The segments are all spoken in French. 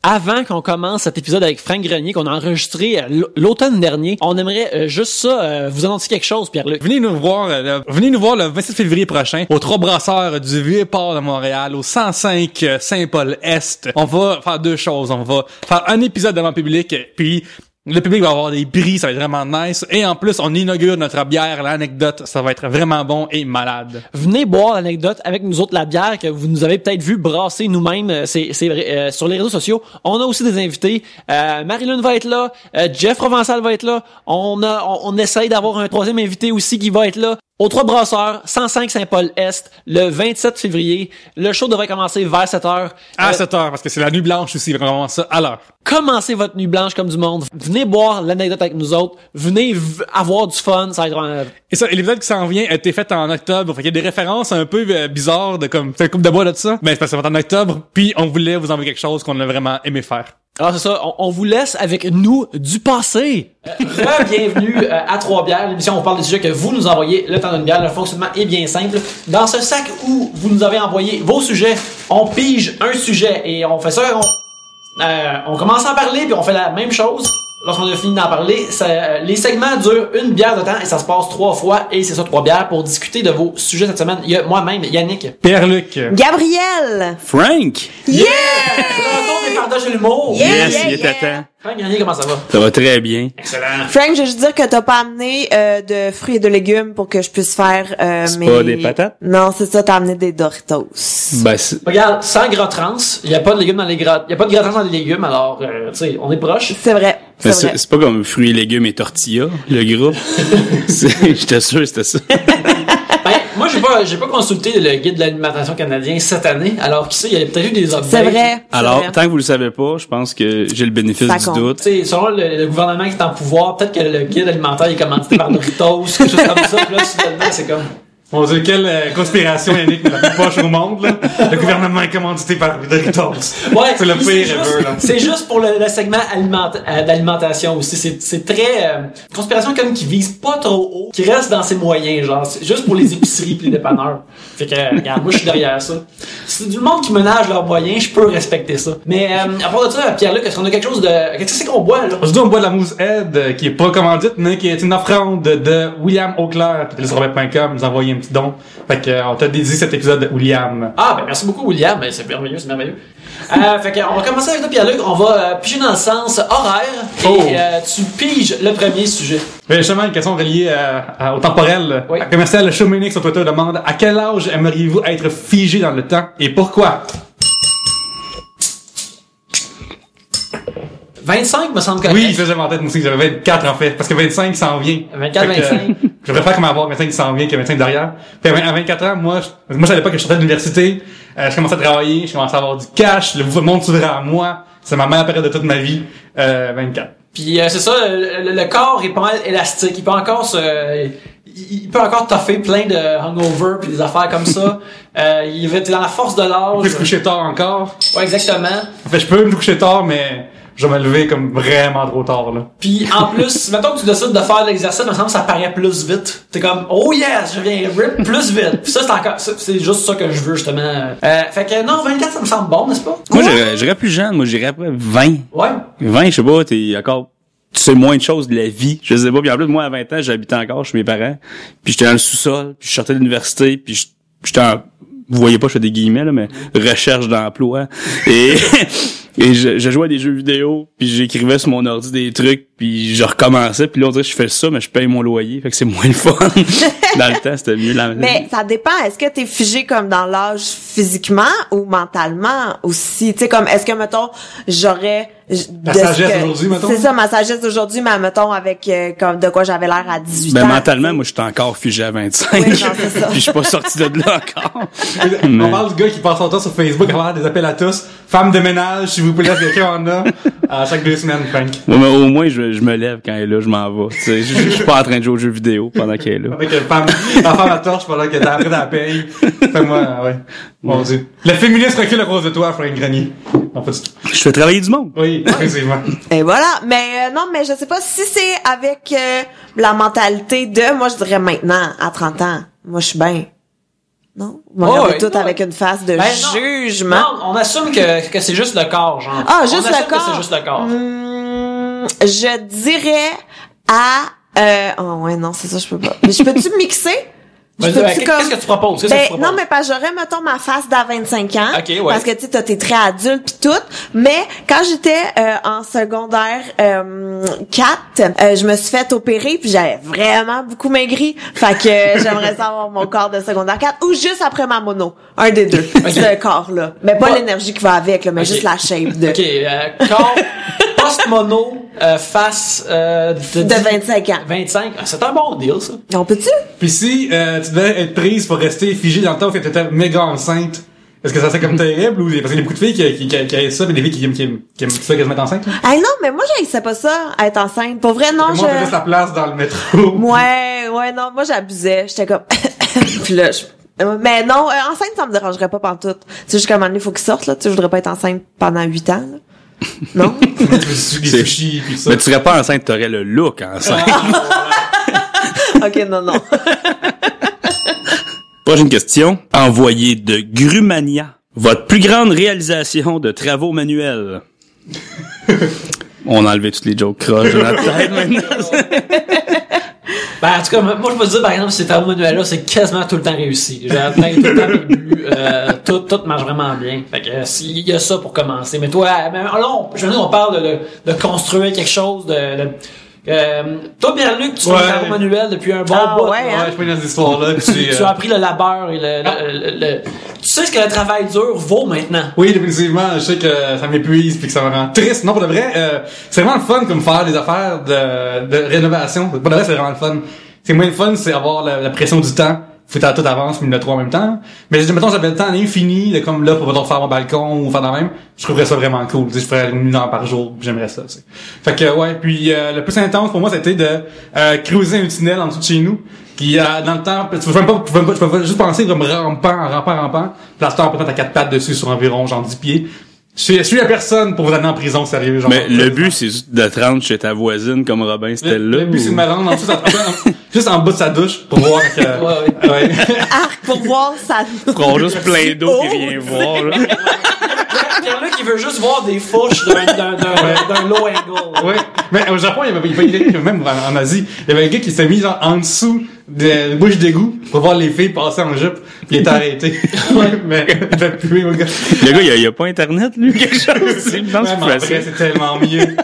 avant qu'on commence cet épisode avec Frank Grenier qu'on a enregistré l'automne dernier, on aimerait juste ça vous annoncer quelque chose, Pierre-Luc. Venez nous voir le 27 février prochain aux Trois Brasseurs du Vieux-Port de Montréal, au 105 Saint-Paul-Est. On va faire deux choses. On va faire un épisode devant le public, puis le public va avoir des prix, ça va être vraiment nice. Et en plus, on inaugure notre bière, l'anecdote. Ça va être vraiment bon et malade. Venez boire l'anecdote avec nous autres, la bière que vous nous avez peut-être vu brasser nous-mêmes. C'est sur les réseaux sociaux. On a aussi des invités. Marie-Lune va être là. Jeff Provençal va être là. On essaye d'avoir un troisième invité aussi qui va être là. Aux Trois Brasseurs, 105 Saint-Paul-Est, le 27 février. Le show devrait commencer vers 7h. À 7h, parce que c'est la nuit blanche aussi. On commence ça à l'heure. Commencez votre nuit blanche comme du monde. Venez boire l'anecdote avec nous autres. Venez avoir du fun. Ça va être Et ça, l'épisode qui s'en vient a été fait en octobre. Fait qu'il y a des références un peu bizarres de comme, c'est une coupe de bois là de ça. Mais c'est parce que c'est en octobre. Puis on voulait vous envoyer quelque chose qu'on a vraiment aimé faire. Alors c'est ça, on vous laisse avec nous du passé. Bienvenue à Trois-Bières, l'émission où on parle des sujets que vous nous envoyez. Le temps d'une bière, le fonctionnement est bien simple. Dans ce sac où vous nous avez envoyé vos sujets, on pige un sujet et on fait ça, on commence à en parler puis on fait la même chose. Lorsqu'on a fini d'en parler, les segments durent une bière de temps et ça se passe 3 fois et c'est ça 3 bières pour discuter de vos sujets cette semaine. Il y a moi-même, Yannick, Pierre-Luc, Gabriel, Frank. Yeah! Le retour des partages de l'humour. Yes, il est à temps. Frank Grenier, comment ça va? Ça va très bien. Excellent. Frank, je veux juste dire que t'as pas amené de fruits et de légumes pour que je puisse faire C'est pas des patates? Non, c'est ça, t'as amené des Doritos. Ben, Regarde, sans gras trans, il y a pas de légumes dans les gras, il y a pas de gras trans dans les légumes, alors tu sais, on est proche. C'est vrai. C'est vrai. c'est pas comme fruits et légumes et tortillas, le groupe. J'étais sûr que c'était ça. Ben, moi j'ai pas consulté le guide de l'alimentation canadien cette année, alors qui sait, il y a peut-être eu des updates. C'est vrai. Alors, vrai. tant que vous le savez pas, je pense que j'ai le bénéfice Ça du compte. doute. Tu sais, selon le gouvernement qui est en pouvoir, peut-être que le guide alimentaire est commandité par Doritos, quelque chose comme ça, puis là, soudainement, c'est comme... Mon Dieu, quelle conspiration, Yannick, mais la plus poche au monde, là. Le gouvernement est commandité par Doritos. Ouais, c'est le puis pire juste- ever, là. C'est juste pour le segment d'alimentation aussi. C'est très conspiration comme qui vise pas trop haut, qui reste dans ses moyens, genre. C'est juste pour les épiceries pis les dépanneurs. Fait que, regarde, moi je suis derrière ça. Si c'est du monde qui ménage leurs moyens, je peux respecter ça. Mais à part de ça, Pierre-Luc, est-ce qu'on a quelque chose de... Qu'est-ce que c'est qu'on boit, là? Aujourd'hui, on boit de la mousse Ed, qui est pas commandite, mais qui est une offrande de William Auclair, puis télésurvêt.com, nous a envoyé un petit don. Fait que, on t'a dédié cet épisode de William. Ah, ben merci beaucoup, William. Ben, c'est merveilleux, c'est merveilleux. Fait que, on va commencer avec toi, Pierre-Luc. On va piger dans le sens horaire. Oh. Et tu piges le premier sujet. Mais justement, une question reliée au temporel. Oui. La commerciale Showmanix sur Twitter demande à quel âge aimeriez-vous être figé dans le temps et pourquoi? 25 me semble correct. Oui, ça j'avais en tête, moi aussi, j'avais 24 en fait, parce que 25 s'en vient. 24, Fait que, 25. je préfère comme avoir 25 qui s'en vient que 25 derrière. Puis à 24 ans, moi, je savais pas que je sortais de l'université, je commençais à travailler, je commençais à avoir du cash, le monde s'ouvrait à moi, c'est ma meilleure période de toute ma vie, 24. Puis c'est ça, le corps est pas mal élastique. Il peut encore il peut encore toffer plein de hangover puis des affaires comme ça. Il va être dans la force de On peut se l'âge. coucher tard encore. Ouais, exactement. Fait, je peux me coucher tard, mais je vais me lever comme vraiment trop tard, là. Puis en plus, mettons que tu décides de faire l'exercice, il me semble que ça paraît plus vite. T'es comme oh yes, je viens rip plus vite. Puis ça c'est juste ça que je veux justement. Fait que non, 24 ça me semble bon, n'est-ce pas? Moi, j'irais plus jeune. Moi, j'irais après 20. Ouais. 20, je sais pas, t'es encore... Tu sais moins de choses de la vie. Je sais pas. Puis en plus, moi, à 20 ans, j'habitais encore chez mes parents. Puis j'étais dans le sous-sol. Puis je sortais de l'université. Puis j'étais en... Vous voyez pas, je fais des guillemets, là, mais recherche d'emploi. Et... Et je jouais à des jeux vidéo, puis j'écrivais sur mon ordi des trucs, puis je recommençais, puis là on dirait que je fais ça, mais je paye mon loyer, fait que c'est moins le fun. Dans le temps, c'était mieux. Mais ça dépend. Est-ce que t'es figé comme dans l'âge physiquement ou mentalement aussi? Tu sais, comme, est-ce que, mettons, j'aurais... Ta sagesse aujourd'hui, mettons? C'est ça, ma sagesse d'aujourd'hui, mais mettons, avec comme de quoi j'avais l'air à 18 ben, ans. mentalement, moi, j'étais encore figé à 25. Oui, non, c'est ça. Puis je suis pas sorti de là encore. On parle du gars qui passe son temps sur Facebook à faire des appels à tous. Femme de ménage, s'il vous plaît, si quelqu'un en a. À chaque 2 semaines, Frank. Ouais, mais au moins, je me lève quand elle est là, je m'en vais. Tu sais, je suis pas en train de jouer aux jeux vidéo pendant qu'elle est là. Avec la femme à torche pendant qu'elle est après dans la paye. Fait moi, ouais. Mon Dieu. Le féminisme recule à cause de toi, Frank Grenier. En fait, Je fais travailler du monde. oui, effectivement. Et voilà. Mais non, mais je sais pas si c'est avec la mentalité de... Moi, je dirais maintenant, à 30 ans. Moi, je suis bien. Non? Vous me regardez ouais, tout non. avec une face de Ben, jugement. Non, on assume que c'est juste le corps, genre. Ah, On juste assume le corps. que c'est juste le corps. Je dirais à... oh ouais, non, c'est ça, je peux pas. Mais je peux-tu mixer? Vas-y, qu'est-ce que tu proposes? Qu'est-ce que tu proposes? Non, mais parce que j'aurais, mettons, ma face d'à 25 ans. Ok, ouais. Parce que, tu sais, t'as tes traits adultes pis tout. Mais, quand j'étais en secondaire 4, je me suis fait opérer puis j'avais vraiment beaucoup maigri. Fait que j'aimerais savoir mon corps de secondaire 4 ou juste après ma mono. Un des deux. Ce corps-là. Mais pas l'énergie qui va avec, là, mais juste la shape de... OK, corps post-mono, face de 25 ans. 25. Ah, c'est un bon deal, ça. On peut-tu? Puis si tu devais être prise pour rester figée dans le temps où t'étais méga enceinte, est-ce que ça serait comme terrible ou parce qu'il y a beaucoup de filles qui aiment ça, mais des filles qui aiment ça qu'elles se mettent enceinte? Là? Ah non, mais moi j'haïssais pas ça, être enceinte. Pour vrai, non, Moi, on faisait sa place dans le métro. Ouais, non, moi j'abusais. J'étais comme... Puis là, mais non, enceinte, ça me dérangerait pas pantoute. C'est juste qu'à un moment donné, il faut qu'il sorte, là. Tu sais, je voudrais pas être enceinte pendant 8 ans, là. Non? Les sushis pis ça. Mais tu serais pas enceinte, t'aurais le look enceinte. Ok, non. Prochaine question. Envoyé de Grumania. Votre plus grande réalisation de travaux manuels. On a enlevé toutes les jokes croches de la tête maintenant. Ben, en tout cas, moi, je peux te dire, par exemple, ces travaux manuels-là, c'est quasiment tout le temps réussi. J'ai atteint tout le temps mes buts, tout marche vraiment bien. Fait que, il y a ça pour commencer. Mais toi, on parle de construire quelque chose, toi, Pierre-Luc, tu fais des travaux manuels depuis un bon bout. Ouais, hein? Ouais, je fais dans cette histoire-là. Tu as appris le labeur et tu sais ce que le travail dur vaut maintenant. Oui, définitivement, je sais que ça m'épuise puis que ça me rend triste. Non, pour de vrai, c'est vraiment le fun comme faire des affaires de rénovation. Pour de vrai, c'est vraiment le fun. C'est moins le fun, c'est avoir la pression du temps. Faut que tout avance, mais le 3 en même temps. Mais mettons, j'avais le temps à l'infini, de comme là, pour faire mon balcon ou faire dans même. Je trouverais ça vraiment cool. Tu sais, je ferais 1 heure par jour, j'aimerais ça, tu sais. Fait que, ouais, puis le plus intense pour moi, c'était de creuser un tunnel en dessous de chez nous. Qui, dans le temps, je peux juste penser comme rampant. Puis là, en peut-être à 4 pattes dessus sur environ, genre 10 pieds. Je suis la personne pour vous amener en prison, sérieux, genre. Mais le but, c'est juste de te rendre chez ta voisine comme Robin, c'était là. Le but, c'est de me rendre en dessous, juste en bas de sa douche, pour voir que, ouais. Arc pour voir ça. Prends juste plein d'eau pis rien voir, là. Pierre-Luc, il veut juste voir des fouches d'un low angle. Ouais. Mais au Japon, il y avait même en Asie, il y avait un gars qui s'est mis genre en dessous de bouche d'égout pour voir les filles passer en jupe, puis il était arrêté. Mais il fait puer au gars. Le gars, il y a pas internet, lui, quelque chose. C'est c'est tellement mieux.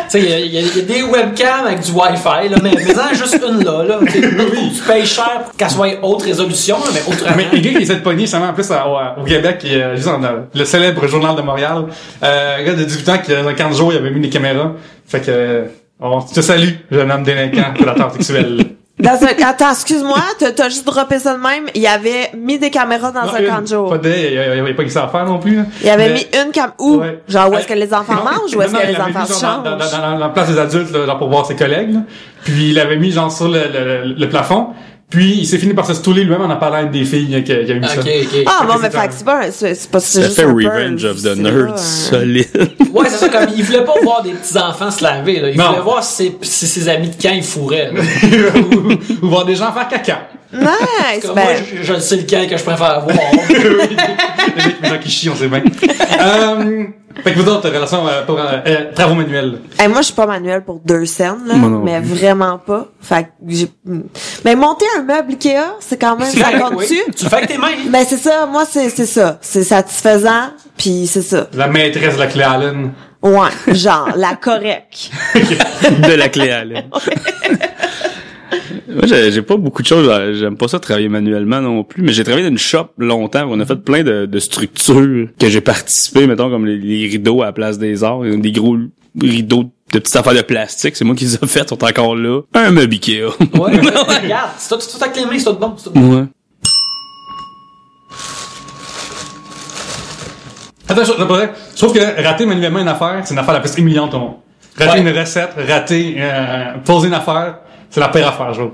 Tu sais, il y a des webcams avec du Wi-Fi, là, mais en juste une là. Tu payes cher pour qu'elle soit haute résolution, là, mais autrement. Mais le gars qui essaie de pogner, justement, en plus, au Québec, qui est juste dans le célèbre Journal de Montréal, un gars de 18 ans qui, dans 15 jours, il avait mis des caméras. Fait que, on te salue, jeune homme délinquant, prédateur sexuel. Attends, excuse-moi, t'as juste droppé ça de même. Il avait mis des caméras dans un camp de jour. Pas il y avait pas que ça à faire non plus. Là. Il avait mis une caméra. Où? Ouais. Genre, où est-ce que les enfants mangent ou est-ce que les enfants se changent? Dans la place des adultes, là, genre pour voir ses collègues. Là. Puis il l'avait mis genre sur le plafond. Puis il s'est fini par se stouler lui-même en parlant avec des filles qui avaient mis ça. Ah bon, mais fait que c'est pas ça fait Revenge of the Nerds solide. Ouais, c'est ça, comme il voulait pas voir des petits enfants se laver, là. Il voulait voir ses amis de camp ils fourraient. ou voir des gens faire caca. Nice! Moi, je sais lequel que je préfère voir. Les gens qui chient, on sait bien. Fait que vous autres, relation pour travaux manuels. Moi, je suis pas manuel pour 2 scènes, là, mais vraiment pas. Fait que mais monter un meuble Ikea, c'est quand même, ça compte-tu? Oui. Tu le fais avec tes mains. Ben, c'est ça. Moi, c'est ça. C'est satisfaisant, puis c'est ça. La maîtresse de la clé Allen. Ouais, genre, la correcte. De la clé Allen. Moi, j'ai pas beaucoup de choses, j'aime pas ça travailler manuellement non plus, mais j'ai travaillé dans une shop longtemps, on a fait plein de structures que j'ai participé, mettons comme les rideaux à la place des arts, des gros rideaux de petites affaires de plastique, c'est moi qui les ai faites, sont encore là. Un meuble Ikea. Ouais, regarde, c'est tout avec les mains, c'est tout bon, c'est tout bon. Ouais. Attends, je trouve que rater manuellement une affaire, c'est une affaire la plus humiliante au monde. Rater une recette, poser une affaire, c'est la pire affaire, je trouve.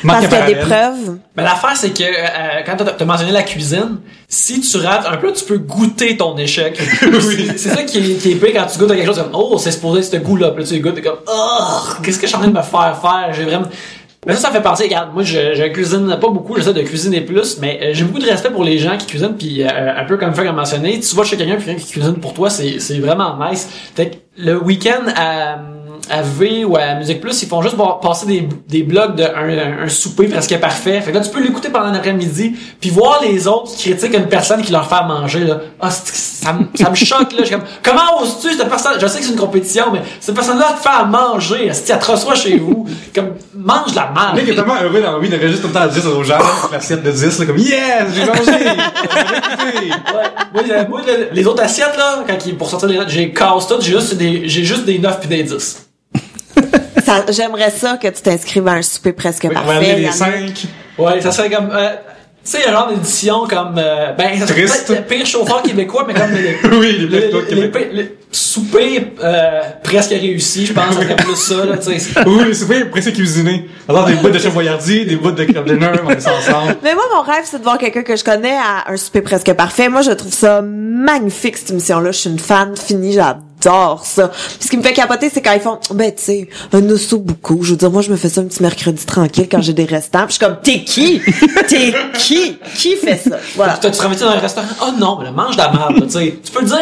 Parce qu'il y a des preuves. Mais l'affaire, c'est que quand t'as mentionné la cuisine, si tu rates un peu, tu peux goûter ton échec. Oui. C'est ça qui est pire quand tu goûtes à quelque chose comme « Oh, c'est supposé ce goût-là ». Puis là, tu goûtes, t'es comme « Oh, qu'est-ce que je suis en train de me faire faire? » J'ai vraiment... Mais ça fait penser, regarde, moi je cuisine pas beaucoup, j'essaie de cuisiner plus, mais j'ai beaucoup de respect pour les gens qui cuisinent, puis un peu comme Frank a mentionné, tu vas chez quelqu'un qui cuisine pour toi, c'est vraiment nice. Fait que le week-end à V ou à Musique Plus, ils font juste passer des blogs un souper presque parfait. Fait que là, tu peux l'écouter pendant l'après-midi, puis voir les autres qui critiquent une personne qui leur fait manger, là. Ah, ça me choque, là. Je suis comme, comment oses-tu, cette personne, je sais que c'est une compétition, mais cette personne-là te fait à manger, si elle te reçoit chez vous, comme, mange la merde. Le mec est tellement heureux dans la vie, il aurait juste tout le temps à 10 aux gens, l'assiette de 10, là, comme, yes, j'ai mangé! Ouais. Moi, les autres assiettes, là, pour sortir des notes, j'ai casse toutes, j'ai juste des 9 pis des 10. J'aimerais ça que tu t'inscrives à un souper presque parfait. On va aller les 5. Ouais, ça serait comme, tu sais, un genre d'édition comme, ça serait peut-être le pire chauffeur québécois, mais comme oui, les soupers, presque réussis, je pense, ça serait plus ça, là, tu sais. Oui, les soupers presque cuisinés. Alors, des bouts de chef voyardier, des bouts de crème dinner, on met ça ensemble. Mais moi, mon rêve, c'est de voir quelqu'un que je connais à un souper presque parfait. Moi, je trouve ça magnifique, cette émission-là. Je suis une fan finie, j'adore ça. Puis ce qui me fait capoter, c'est quand ils font, tu sais, un osso beaucoup. Je veux dire, moi, je me fais ça un petit mercredi tranquille quand j'ai des restants. Puis je suis comme, t'es qui? T'es qui? Qui fait ça? Voilà. Tu travailles dans un restaurant? Oh non, mais mange de la merde, tu sais. Tu peux le dire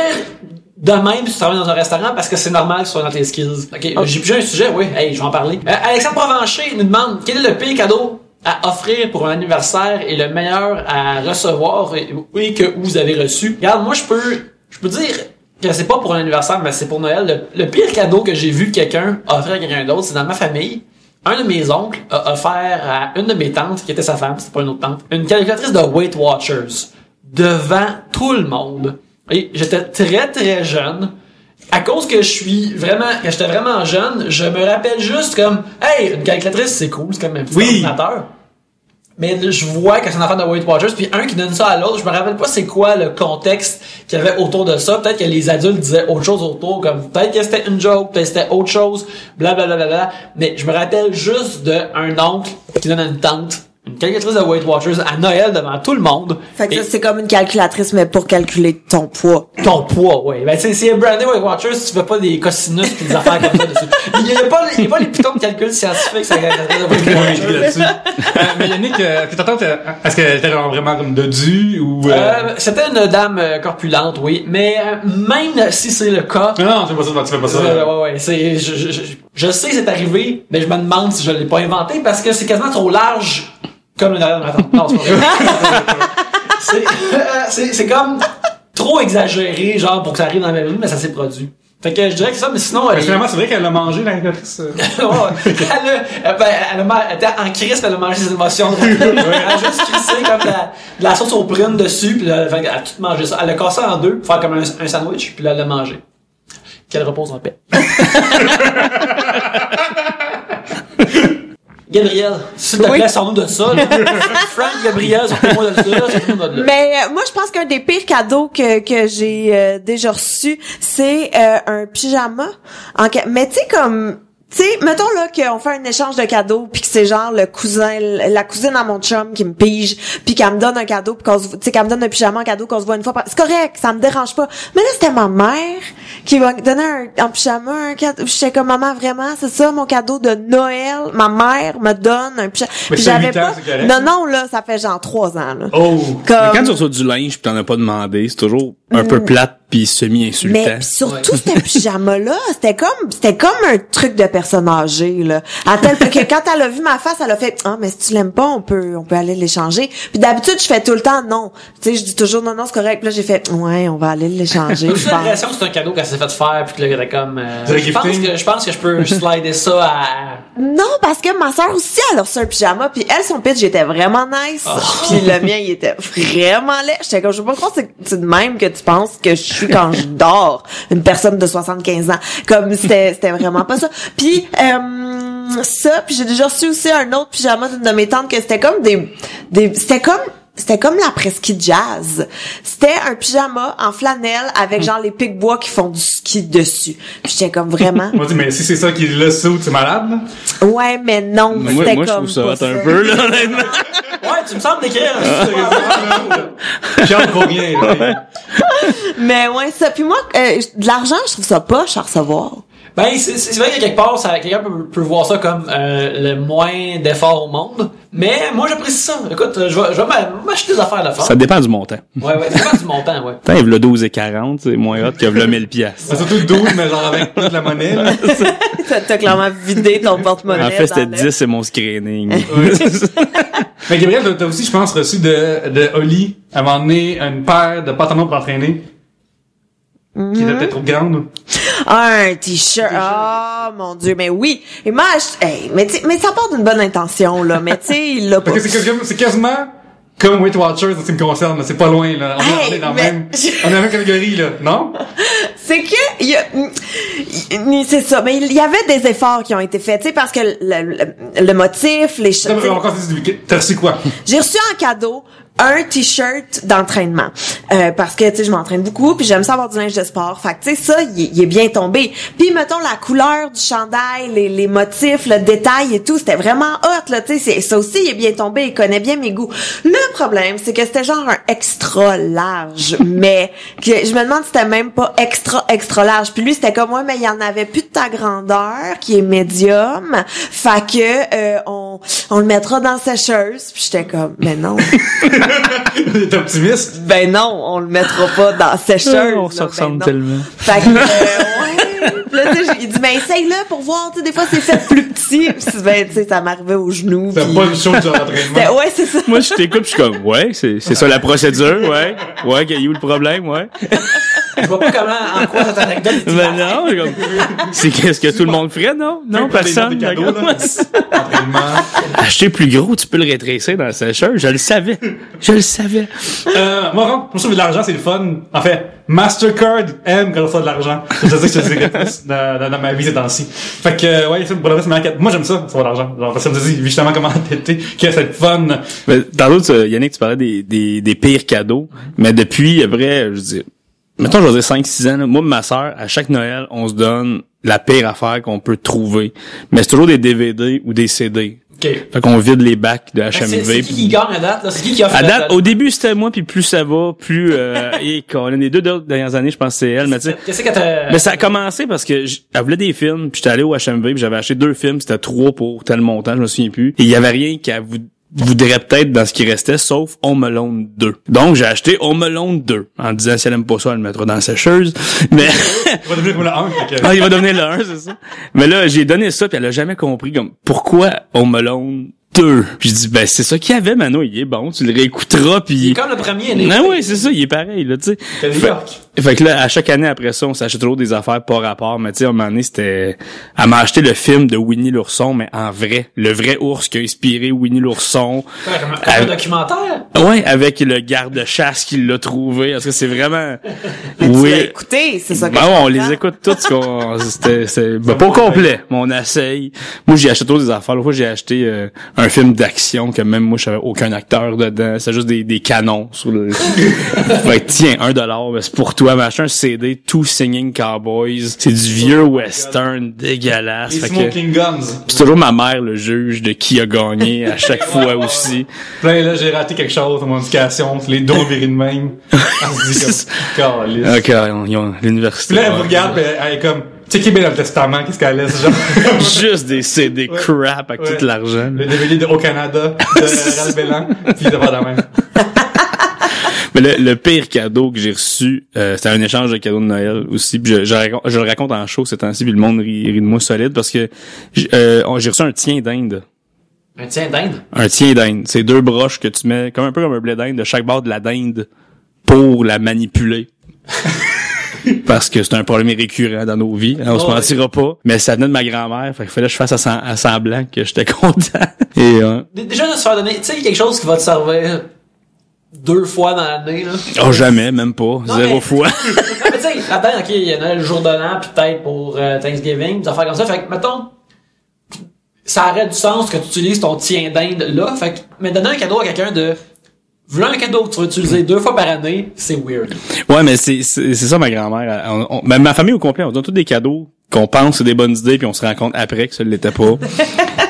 de même si tu travailles dans un restaurant parce que c'est normal que ce soit dans tes skills. Ok, j'ai plus un sujet, oui. Hey, je vais en parler. Alexandre Provencher nous demande, quel est le pire cadeau à offrir pour un anniversaire et le meilleur à recevoir et que vous avez reçu? Regarde, moi, je peux dire que c'est pas pour un anniversaire, mais c'est pour Noël. Le pire cadeau que j'ai vu quelqu'un offrir à quelqu'un d'autre, c'est dans ma famille. Un de mes oncles a offert à une de mes tantes, qui était sa femme, c'était pas une autre tante, une calculatrice de Weight Watchers devant tout le monde. Et j'étais très très jeune. À cause que j'étais vraiment jeune, je me rappelle juste comme, hey, une calculatrice c'est cool, c'est comme un petit ordinateur. Mais je vois que c'est une affaire de Weight Watchers, puis un qui donne ça à l'autre, je me rappelle pas c'est quoi le contexte qu'il y avait autour de ça. Peut-être que les adultes disaient autre chose autour, comme peut-être que c'était une joke, peut-être que c'était autre chose, blablabla. Mais je me rappelle juste d'un oncle qui donne à une tante une calculatrice de Weight Watchers à Noël devant tout le monde. Fait que ça, c'est comme une calculatrice, mais pour calculer ton poids. Ton poids, oui. Ben, c'est brandé Weight Watchers, si tu fais pas des cosinus pis des affaires comme ça dessus. Il y a pas les pitons de calcul scientifique, ça là-dessus. Mais Yannick, est-ce qu'elle était vraiment comme dodue ou, c'était une dame corpulente, oui. Mais, même si c'est le cas. Non, tu fais pas ça. Ouais. Je sais que c'est arrivé, mais je me demande si je l'ai pas inventé parce que c'est quasiment trop large. Comme le derrière de ma tante. Non, c'est pas vrai. C'est comme trop exagéré, genre, pour que ça arrive dans ma vie, mais ça s'est produit. Fait que je dirais que ça, mais sinon... Finalement, c'est vrai qu'elle a mangé, la calculatrice. Elle était en crise, elle a mangé ses émotions. Elle a juste crissé comme de la sauce aux prunes dessus, puis elle a tout mangé ça. Elle l'a cassé en deux, pour faire comme un sandwich, puis là, elle l'a mangé. Qu'elle repose en paix. Gabriel, s'il te plaît, sors-nous de ça. Frank, Gabriel, sortez-moi de ça. Mais moi, je pense qu'un des pires cadeaux que j'ai déjà reçu, c'est un pyjama. Mais tu sais, comme... Tu sais, mettons là qu'on fait un échange de cadeaux puis que c'est genre la cousine à mon chum qui me pige puis qu'elle me donne un cadeau puis qu'elle me donne un pyjama en cadeau qu'on se voit une fois par... C'est correct, ça me dérange pas. Mais là, c'était ma mère qui m'a donné un pyjama, un cadeau. J'étais comme, maman, vraiment, c'est ça mon cadeau de Noël? Ma mère me donne un pyjama. Puis j'avais pas... Non, là, ça fait genre 3 ans, là. Oh! Comme... Quand tu reçois du linge pis t'en as pas demandé, c'est toujours un peu plate pis semi-insultant. Mais surtout, ce pyjama-là, c'était comme un truc de personne âgée, là. À tel point que quand elle a vu ma face, elle a fait, mais si tu l'aimes pas, on peut aller l'échanger. Puis d'habitude, je fais tout le temps non. Tu sais, je dis toujours non, c'est correct. Puis là, j'ai fait, ouais, on va aller l'échanger. J'ai l'impression que c'est un cadeau qu'elle s'est fait faire puis que là, comme, je pense que je peux slider ça à... Non, parce que ma sœur aussi, elle a reçu un pyjama puis elle, son pitch, était vraiment nice. Puis le mien, il était vraiment laid. J'étais comme, je sais pas croire c'est de même que tu penses que je suis quand je dors, une personne de 75 ans. Comme, c'était vraiment pas ça. Puis, ça, puis j'ai déjà reçu aussi un autre pyjama d'une de mes tantes que c'était comme c'était comme la presqu'île jazz. C'était un pyjama en flanelle avec genre les pics-bois qui font du ski dessus. Puis j'étais comme vraiment... On dit, mais si c'est ça qui est le saut, t'es malade, là? Ouais, mais non, moi, c'était moi, comme je trouve ça un peu, là, honnêtement. Ouais, tu me sembles d'écrire un J'en pour rien, là. Mais ouais, ça. Puis moi, de l'argent, je trouve ça poche à recevoir. Ben, c'est vrai que quelque part, quelqu'un peut voir ça comme le moins d'efforts au monde. Mais moi, j'apprécie ça. Écoute, je vais m'acheter des affaires à la fin. Ça dépend du montant. Ouais, ça dépend du montant, ouais. T'as le 12,40, c'est moins hot que le 1000 piastres. C'est surtout 12, mais genre avec toute la monnaie, là. T'as clairement vidé ton porte-monnaie. En fait, c'était dans 10, c'est mon screening. Mais Gabriel, t'as aussi, je pense, reçu de Oli, à un moment donné, une paire de pantalons pour entraîner. Qui était peut-être trop grande. Un t-shirt. Oh, mon Dieu, mais oui. Et moi, mais ça part d'une bonne intention, là. Mais tu sais, il l'a pas. Parce que c'est quasiment comme Weight Watchers en ce qui me concerne, là. C'est pas loin, là. On est dans la même catégorie, là. Non? C'est que, c'est ça. Mais il y avait des efforts qui ont été faits, tu sais, parce que le motif, les choses. T'as reçu quoi? J'ai reçu en cadeau un t-shirt d'entraînement parce que tu sais je m'entraîne beaucoup puis j'aime ça avoir du linge de sport. Fait que tu sais ça il est bien tombé. Puis mettons la couleur du chandail, les motifs, le détail et tout, c'était vraiment hot là, tu sais ça aussi il est bien tombé, il connaît bien mes goûts. Le problème c'est que c'était genre un extra large mais que je me demande si c'était même pas extra large. Puis lui c'était comme moi mais il y en avait plus de ta grandeur qui est médium. Fait que on le mettra dans la sécheuse. Puis j'étais comme mais non. T'es optimiste? Ben non, on le mettra pas dans la sécheuse. On se ressemble tellement. Fait que, ouais. Puis là, tu sais, il dit, ben, essaye-le pour voir, tu sais, des fois, c'est fait plus petit. Puis, ben, tu sais, ça m'arrivait aux genoux. C'était pas une chose de l'entraînement. Ouais, c'est ça. Moi, je t'écoute pis je suis comme, ouais, c'est ça la procédure, ouais. Ouais, qu'il y a eu le problème, ouais. Je vois pas comment, en quoi cette anecdote est Ben non, comme, c'est qu'est-ce que tout le monde ferait, non? Non, personne. Des cadeaux, là. Entraînement. Acheter plus gros, tu peux le rétrécir dans la sécheuse. Je le savais. Moi, je trouve que de l'argent, c'est le fun. En fait, Mastercard aime quand on reçoit de l'argent. Je sais que je te dirais plus dans ma vie ces temps-ci. Fait que, ouais, pour le reste, moi, j'aime ça, recevoir de l'argent. Genre, parce que ça me dit, justement, comment t'étais, que c'est fun. Mais, dans l'autre, Yannick, tu parlais des pires cadeaux. Mais depuis, après, je dis, mettons, je vais dire 5-6 ans, là, moi et ma sœur, à chaque Noël, on se donne la pire affaire qu'on peut trouver. Mais c'est toujours des DVD ou des CD. Okay. Fait qu'on vide les bacs de HMV. C'est qui gagne à date, là? C'est qui a fait à date, au début, c'était moi, puis plus ça va, plus, et quand les 2 dernières années, je pense que c'est elle, mais tu sais. Qu'est-ce que t'as... Mais ça a commencé parce que elle voulait des films, puis j'étais allé au HMV, puis j'avais acheté 2 films, c'était 3 pour tel montant, je me souviens plus. Et il y avait rien qu'elle voudrait peut-être dans ce qui restait, sauf Home Alone 2. Donc, j'ai acheté Home Alone 2, en disant, si elle aime pas ça, elle le mettra dans la sécheuse. Mais... il va devenir le 1. Ah, il va devenir le 1, c'est ça. Mais là, j'ai donné ça, puis elle a jamais compris, comme, pourquoi Home Alone 2. Puis je dis, ben, c'est ça qu'il y avait, Mano, il est bon, tu le réécouteras, puis... Il est comme le premier. Non, oui, c'est ça, il est pareil, là, tu sais. C'est New York. Fait que là, à chaque année après ça, on s'achète toujours des affaires pas rapport. Mais tu sais, à un moment donné, c'était... Elle m'a acheté le film de Winnie l'ourson, mais en vrai. Le vrai ours qui a inspiré Winnie l'ourson. Comme un documentaire? Ouais, avec le garde-chasse qui l'a trouvé. Parce que c'est vraiment... Oui. Écoutez, c'est ça que ben ouais, on les écoute toutes. C'est pas au complet, mais on essaye. Moi, j'ai acheté toujours des affaires. L'autre fois, j'ai acheté un film d'action que même moi, je savais aucun acteur dedans. C'est juste des canons sur le... Fait que tiens, $1, ben, c'est pour toi. Elle m'a acheté un CD, Two Singing Cowboys. C'est du vieux western dégueulasse. Les fait Smoking que, Guns. c'est toujours ma mère le juge de qui a gagné à chaque fois aussi. Là, j'ai raté quelque chose dans mon éducation. Les dos virés de même. On se dit comme, calisse. Ok, ils ont l'université. Puis là, elle vous regarde, pis elle est comme, tu sais qui est bien dans le testament, qu'est-ce qu'elle laisse, genre? Juste des CD crap avec tout l'argent. Le DVD de Au Canada, de Ralph Bellan, pis de pas de même. Mais le pire cadeau que j'ai reçu, c'était un échange de cadeaux de Noël aussi. Puis je le raconte en show ces temps-ci, puis le monde rit de moi solide parce que j'ai reçu un tien d'Inde. Un tien d'Inde? Un tien d'Inde. C'est 2 broches que tu mets un peu comme un blé d'Inde de chaque bord de la dinde pour la manipuler. Parce que c'est un problème récurrent dans nos vies. On se mentira pas. Mais ça venait de ma grand-mère. Fait qu'il fallait que je fasse à semblant que j'étais content. Et, déjà, de se faire donner, tu sais, quelque chose qui va te servir 2 fois dans l'année, là. Oh, jamais, même pas. Non, 0 fois. Non, mais tu sais, là-dedans, ok, il y en a le jour de l'an, puis peut-être pour Thanksgiving, des affaires comme ça. Fait que, mettons, ça aurait du sens que tu utilises ton tien d'Inde là. Fait que, mais donner un cadeau à quelqu'un voilà un cadeau que tu vas utiliser 2 fois par année, c'est weird. Ouais, mais c'est ça ma grand-mère. Ben, ma famille au complet, on donne tous des cadeaux qu'on pense que c'est des bonnes idées puis on se rend compte après que ça l'était pas.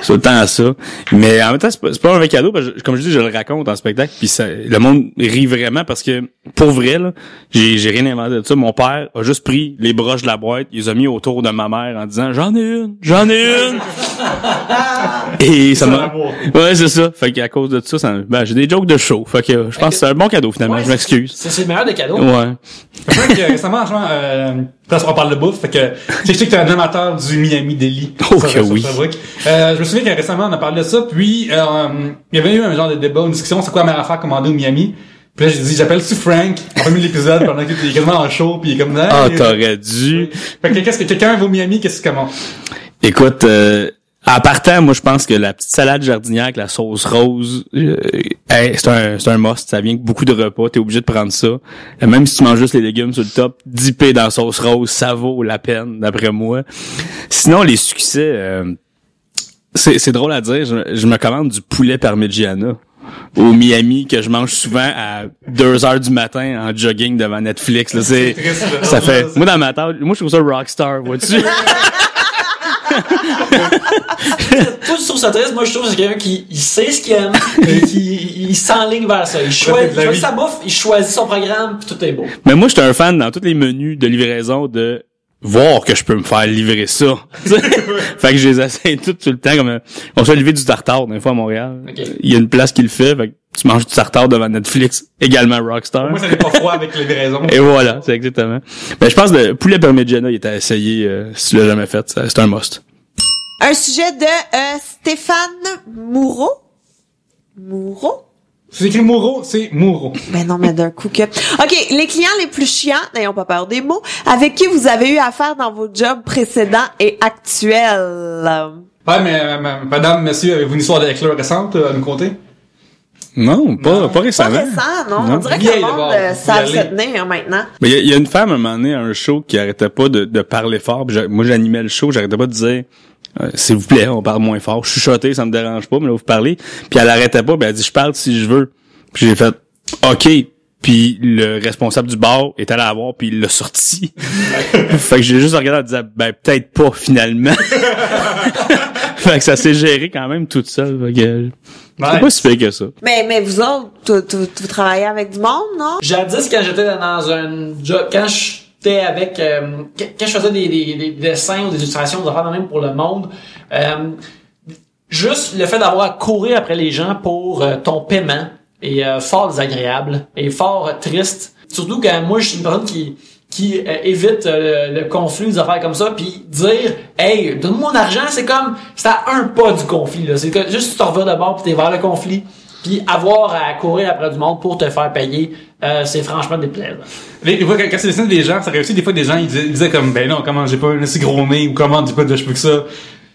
C'est tout le temps à ça. Mais en même temps, c'est pas un vrai cadeau parce que, comme je dis, je le raconte en spectacle puis le monde rit vraiment parce que, pour vrai, là, j'ai rien inventé de ça. Mon père a juste pris les broches de la boîte, il les a mis autour de ma mère en disant, j'en ai une. Et ça m'a, ouais, c'est ça. Fait qu'à cause de ça, j'ai des jokes de show. Fait que, je pense que c'est un bon cadeau, finalement. Je m'excuse. C'est le meilleur des cadeaux. Ouais. Fait que récemment, on parle de bouffe, fait que je sais que t'es un amateur du Miami Deli. Oh que oui. Je me souviens que récemment on a parlé de ça, puis il y avait eu un genre de débat, une discussion, c'est quoi la meilleure affaire commandée au Miami. Puis là j'ai dit j'appelle-tu Frank en premier l'épisode pendant qu'il est quasiment en show, puis il est comme là. Ah, t'aurais dû. Fait que qu'est-ce que quelqu'un va au Miami, qu'est-ce que tu commandes? Écoute, en partant, moi je pense que la petite salade jardinière avec la sauce rose, c'est un must. Ça vient avec beaucoup de repas, t'es obligé de prendre ça. Même si tu manges juste les légumes sur le top, dipper dans la sauce rose, ça vaut la peine, d'après moi. Sinon, les succès, c'est drôle à dire, je me commande du poulet parmigiana au Miami que je mange souvent à 2h du matin en jogging devant Netflix. Là, ça fait, moi dans ma tête, moi je trouve ça rockstar, vois-tu? Toi, tu trouves ça triste. Moi, je trouve que c'est quelqu'un qui sait ce qu'il aime et il s'enligne vers ça. Il choisit sa bouffe, il choisit son programme, puis tout est beau. Mais moi, j'étais un fan dans tous les menus de livraison de voir que je peux me faire livrer ça. Fait que je les essaye tout le temps. Comme on se fait livrer du tartare, des fois à Montréal. Okay. Il y a une place qui le fait, fait que tu manges du tartare devant Netflix, également Rockstar. Moi, ça n'est pas froid avec les livraisons. Et voilà, c'est exactement. Ben, je pense que le poulet parmigiana, il était à essayer si tu l'as jamais fait. C'est un must. Un sujet de Stéphane Moreau. C'est écrit Moreau, c'est Moreau. Ben non, mais d'un coup que... OK, les clients les plus chiants, n'ayons pas peur des mots, avec qui vous avez eu affaire dans vos jobs précédents et actuels. Ouais, mais madame, monsieur, avez-vous une histoire d'éclair récente à nous conter? Non, pas récemment. Pas récent, non. On dirait que le monde savent se tenir maintenant. Mais il y a une femme, à un moment donné, à un show, qui arrêtait pas de parler fort. Moi, j'animais le show, j'arrêtais pas de dire... s'il vous plaît, on parle moins fort. Je suis chuchoté, ça me dérange pas, mais là, vous parlez. Puis elle arrêtait pas, ben elle dit, je parle si je veux. Puis j'ai fait, OK. Puis le responsable du bar est allé la voir, puis il l'a sorti. Fait que j'ai juste regardé en disant, ben peut-être pas, finalement. Fait que ça s'est géré quand même toute seule. Fait que c'est pas si fait que ça. Mais vous autres, vous travaillez avec du monde, non? Jadis, quand j'étais dans un job, quand je faisais des dessins ou des illustrations, des affaires même pour le monde, juste le fait d'avoir à courir après les gens pour ton paiement est fort désagréable et fort triste. Surtout quand moi je suis une personne qui évite le conflit, des affaires comme ça, puis dire hey, donne-moi mon argent, c'est à un pas du conflit là. C'est que juste tu te reviens de bord puis t'es vers le conflit. Puis avoir à courir après du monde pour te faire payer, c'est franchement déplaisant. Des fois, quand c'est dessiné des gens, ça réussit des fois des gens, ils disaient comme, ben non, comment j'ai pas un aussi gros nez, ou comment j'ai pas de cheveux que ça.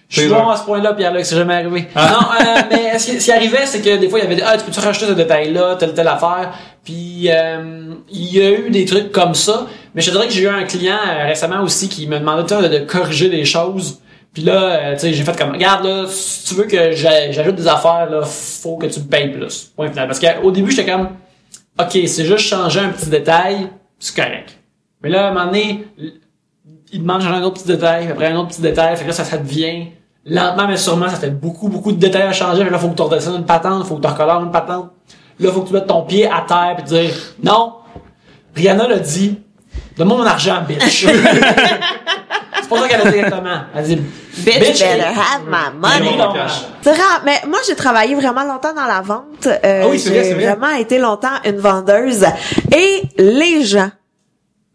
Je suis bon à ce point-là, Pierre-Luc, c'est jamais arrivé. Ah. Non, mais ce qui arrivait, c'est que des fois, il y avait tu peux-tu rajouter ce détail-là, telle affaire. Puis, il y a eu des trucs comme ça. Mais je te dirais que j'ai eu un client récemment aussi qui me demandait de corriger des choses. Puis là, tu sais, j'ai fait comme, regarde là, si tu veux que j'ajoute des affaires, là, faut que tu me payes plus. Point final. Parce qu'au début, j'étais comme, OK, c'est juste changer un petit détail, c'est correct. Mais là, à un moment donné, il demande de changer un autre petit détail, après un autre petit détail, fait que là, ça devient, lentement mais sûrement, ça fait beaucoup de détails à changer. Fait là, faut que tu redescendes une patente, faut que tu recolores une patente. Là, faut que tu mettes ton pied à terre pis te dire, non, Rihanna l'a dit, donne-moi mon argent, bitch. C'est pas ça qu'elle a dit exactement. Elle dit, bitch better have my money. C'est rare, mais moi, j'ai travaillé vraiment longtemps dans la vente. Oui, c'est vrai. J'ai vraiment été longtemps une vendeuse. Et les gens,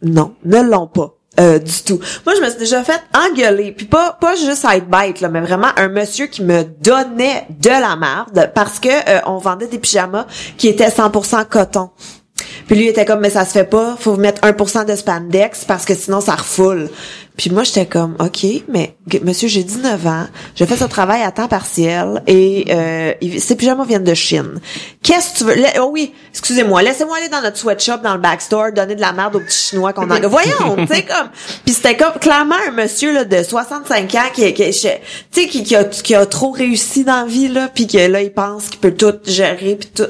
non, ne l'ont pas. Du tout. Moi, je me suis déjà fait engueuler, puis pas juste à être bête là, mais vraiment un monsieur qui me donnait de la merde parce que on vendait des pyjamas qui étaient 100% coton. Puis lui il était comme mais ça se fait pas, faut mettre 1% de spandex parce que sinon ça refoule. Puis moi j'étais comme OK, mais monsieur, j'ai 19 ans, je fais ce travail à temps partiel et ces pyjamas viennent de Chine. Qu'est-ce que tu veux? Oh oui, excusez-moi, laissez-moi aller dans notre sweatshop dans le backstore donner de la merde aux petits chinois qu'on a. Voyons, tu sais comme. Puis c'était comme clairement un monsieur là de 65 ans qui a trop réussi dans la vie là, puis que là il pense qu'il peut tout gérer puis tout.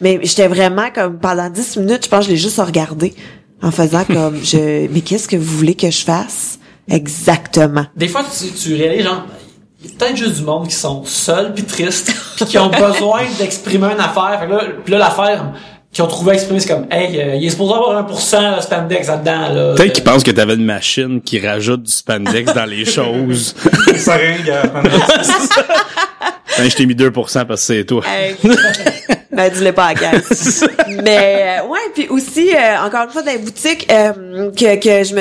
Mais j'étais vraiment comme pendant 10 minutes, je pense que je l'ai juste regardé en faisant comme mais qu'est-ce que vous voulez que je fasse? Exactement. Des fois, tu réalises, genre, il y a peut-être juste du monde qui sont seuls pis tristes pis qui ont besoin d'exprimer une affaire. Fait que là, pis là, l'affaire qu'ils ont trouvé à exprimer, c'est comme, hey, il est supposé avoir 1% de spandex là-dedans, là. Peut-être qu'ils pensent que t'avais une machine qui rajoute du spandex dans les choses. Ça ringue à Ben, je t'ai mis 2% parce que c'est toi. Ben, dis-le pas à la caisse. Mais, ouais, puis aussi, encore une fois, dans les boutiques, que je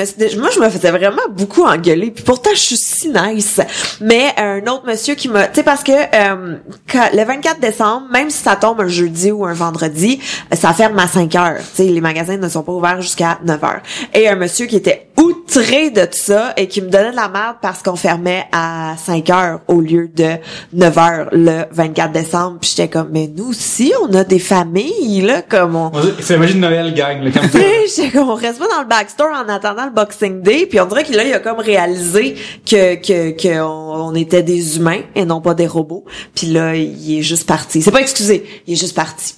me faisais vraiment beaucoup engueuler. Puis pourtant, je suis si nice. Mais un autre monsieur qui m'a, tu sais, parce que le 24 décembre, même si ça tombe un jeudi ou un vendredi, ça ferme à 5 heures. Tu sais, les magasins ne sont pas ouverts jusqu'à 9 heures. Et un monsieur qui était outré de ça et qui me donnait de la merde parce qu'on fermait à 5 heures au lieu de 9 heures le 24 décembre. Puis j'étais comme, mais nous aussi, on a des familles, là, comme on... C'est la magie de Noël, gang, là, comme ça. J'étais comme, on reste pas dans le backstore en attendant le Boxing Day. Puis on dirait qu'il a comme réalisé que on était des humains et non pas des robots. Puis là, il est juste parti. C'est pas excusé, il est juste parti.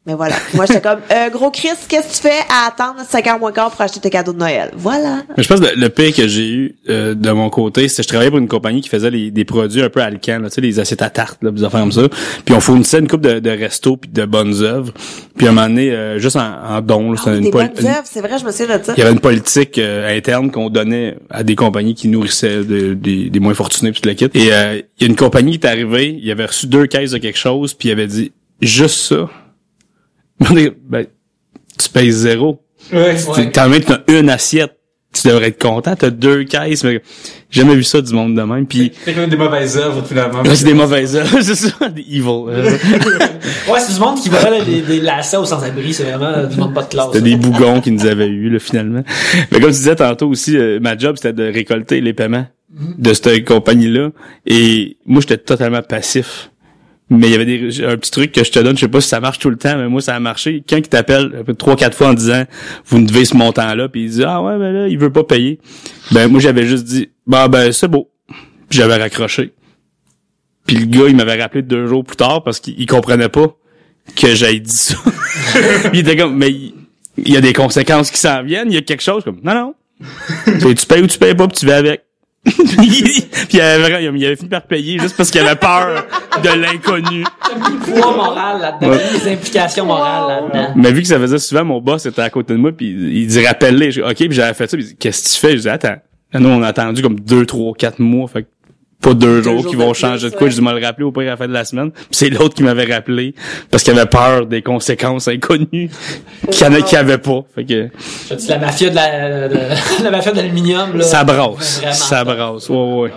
Mais voilà. Moi, j'étais comme, gros Chris, qu'est-ce que tu fais à attendre 5h moins quart pour acheter tes cadeaux de Noël? Voilà. Mais je pense que le pire que j'ai eu de mon côté, c'est que je travaillais pour une compagnie qui faisait des produits un peu alcans, tu sais, les assiettes à tarte, là, des affaires comme ça. Puis on fournissait une couple de restos puis de bonnes œuvres. Puis à un moment donné, juste en don, là, des bonnes œuvres, c'est vrai, je me souviens de ça. Il y avait une politique interne qu'on donnait à des compagnies qui nourrissaient des moins fortunés puis tout le kit. Et il y a une compagnie qui est arrivée, il avait reçu 2 caisses de quelque chose, puis il avait dit juste ça. Ben, tu payes 0. Ouais. T'as une assiette. Tu devrais être content. T'as 2 caisses. Mais j'ai jamais vu ça du monde de même. Puis c'est comme des mauvaises œuvres, finalement. C'est des mauvaises œuvres. C'est ça, des evil. Ouais, c'est du monde qui va des lacets aux sans-abri. C'est vraiment du monde pas de classe. C'était des bougons qui nous avaient eu, là, finalement. Mais comme tu disais tantôt aussi, ma job, c'était de récolter les paiements de cette compagnie-là. Et moi, j'étais totalement passif. Mais il y avait un petit truc que je te donne, je sais pas si ça marche tout le temps, mais moi ça a marché. Quelqu'un qui t'appelle 3-4 fois en disant vous me devez ce montant-là, puis il dit ah ouais ben là il veut pas payer. Ben moi j'avais juste dit ben c'est beau. Puis j'avais raccroché. Puis le gars il m'avait rappelé 2 jours plus tard parce qu'il comprenait pas que j'aille dit ça. Il était comme mais il y a des conséquences qui s'en viennent, il y a quelque chose comme non. Tu payes ou tu payes pas, puis tu vas avec. Puis il avait fini par payer juste parce qu'il avait peur de l'inconnu. Le poids moral là-dedans, les implications morales là-dedans. Mais vu que ça faisait souvent, mon boss était à côté de moi, puis il dit rappelle-les. OK, puis j'avais fait ça, puis il dit qu'est-ce que tu fais? Je dis attends. Nous on a attendu comme 2, 3, 4 mois, fait que pas 2 jours qui vont changer de quoi. Je dis, le rappeler au pire à la fin de la semaine. Puis c'est l'autre qui m'avait rappelé parce qu'il avait peur des conséquences inconnues qu'il y en a qui avaient pas. Fait que. C'est la mafia la mafia de l'aluminium, là. Ça brasse. Ça brasse. Ouais.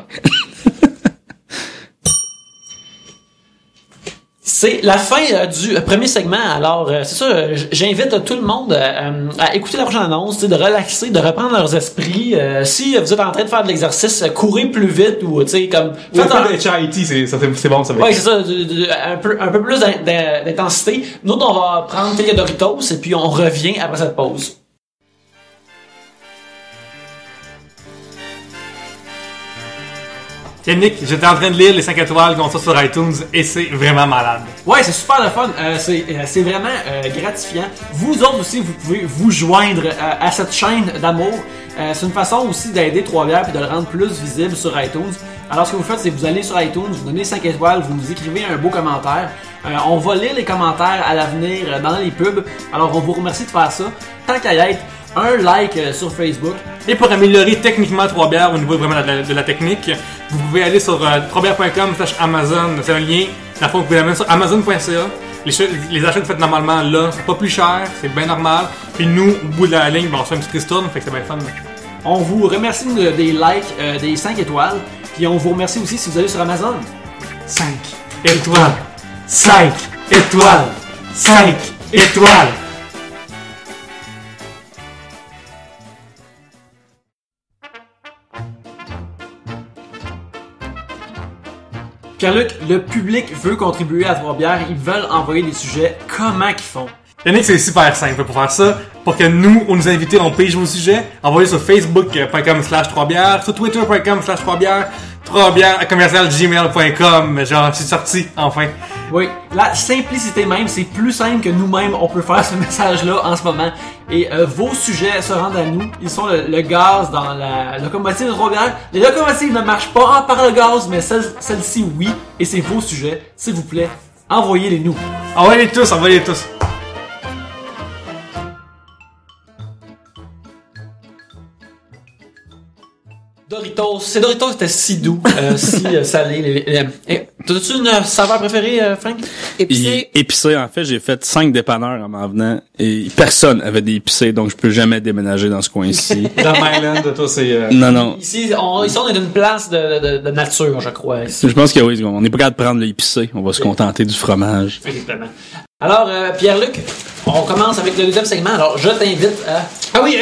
C'est la fin du premier segment. Alors, c'est ça, j'invite tout le monde à écouter la prochaine annonce, de relaxer, de reprendre leurs esprits. Si vous êtes en train de faire de l'exercice, courez plus vite ou, tu sais, comme... Faites un HIIT, c'est bon, ça va. Ouais, c'est ça, un peu plus d'intensité. Nous autres, on va prendre quelques Doritos et puis on revient après cette pause. Yannick, j'étais en train de lire les 5 étoiles qu'on sort sur iTunes et c'est vraiment malade. Ouais, c'est super le fun. C'est vraiment gratifiant. Vous autres aussi, vous pouvez vous joindre à cette chaîne d'amour. C'est une façon aussi d'aider Trois-Bières et de le rendre plus visible sur iTunes. Alors, ce que vous faites, c'est que vous allez sur iTunes, vous donnez 5 étoiles, vous nous écrivez un beau commentaire. On va lire les commentaires à l'avenir dans les pubs. Alors, on vous remercie de faire ça. Tant qu'à y être, un like sur Facebook. Et pour améliorer techniquement Trois-Bières au niveau vraiment de la technique, vous pouvez aller sur troisbières.com/Amazon, c'est un lien. Dans le fond, vous pouvez aller sur Amazon.ca. Les achats que vous faites normalement là, c'est pas plus cher, c'est bien normal. Puis nous, au bout de la ligne, on se fait une petite ristourne, fait que c'est bien fun. On vous remercie des likes, des 5 étoiles. Puis on vous remercie aussi si vous allez sur Amazon. 5 étoiles. 5 étoiles. 5 étoiles. Pierre-Luc, le public veut contribuer à Trois-Bières, ils veulent envoyer des sujets. Comment qu'ils font? Yannick, c'est super simple pour faire ça. Pour que nous, on nous invite, on pige vos sujets, envoyez sur facebook.com/Trois-Bières, sur twitter.com/Trois-Bières, 3bières@gmail.com. Genre, c'est sorti, enfin. Oui, la simplicité même, c'est plus simple que nous-mêmes on peut faire ce message-là en ce moment. Et vos sujets se rendent à nous. Ils sont le gaz dans la locomotive de Trois-Bières. Les locomotives ne marchent pas par le gaz, mais celle-ci, oui. Et c'est vos sujets, s'il vous plaît. Envoyez-les nous. Envoyez-les tous. Doritos, ces Doritos étaient si doux, si salés. T'as-tu une saveur préférée, Frank? Épicé, en fait, j'ai fait 5 dépanneurs en m'en venant et personne avait des épicés, donc je peux jamais déménager dans ce coin-ci. Dans Myland, toi, c'est... Non. Ici, on est dans une place de nature, je crois. Ici. Je pense que oui, on n'est pas capable de prendre l'épicé, on va se contenter du fromage. Exactement. Alors, Pierre-Luc, on commence avec le deuxième segment. Alors, je t'invite à... Ah oui,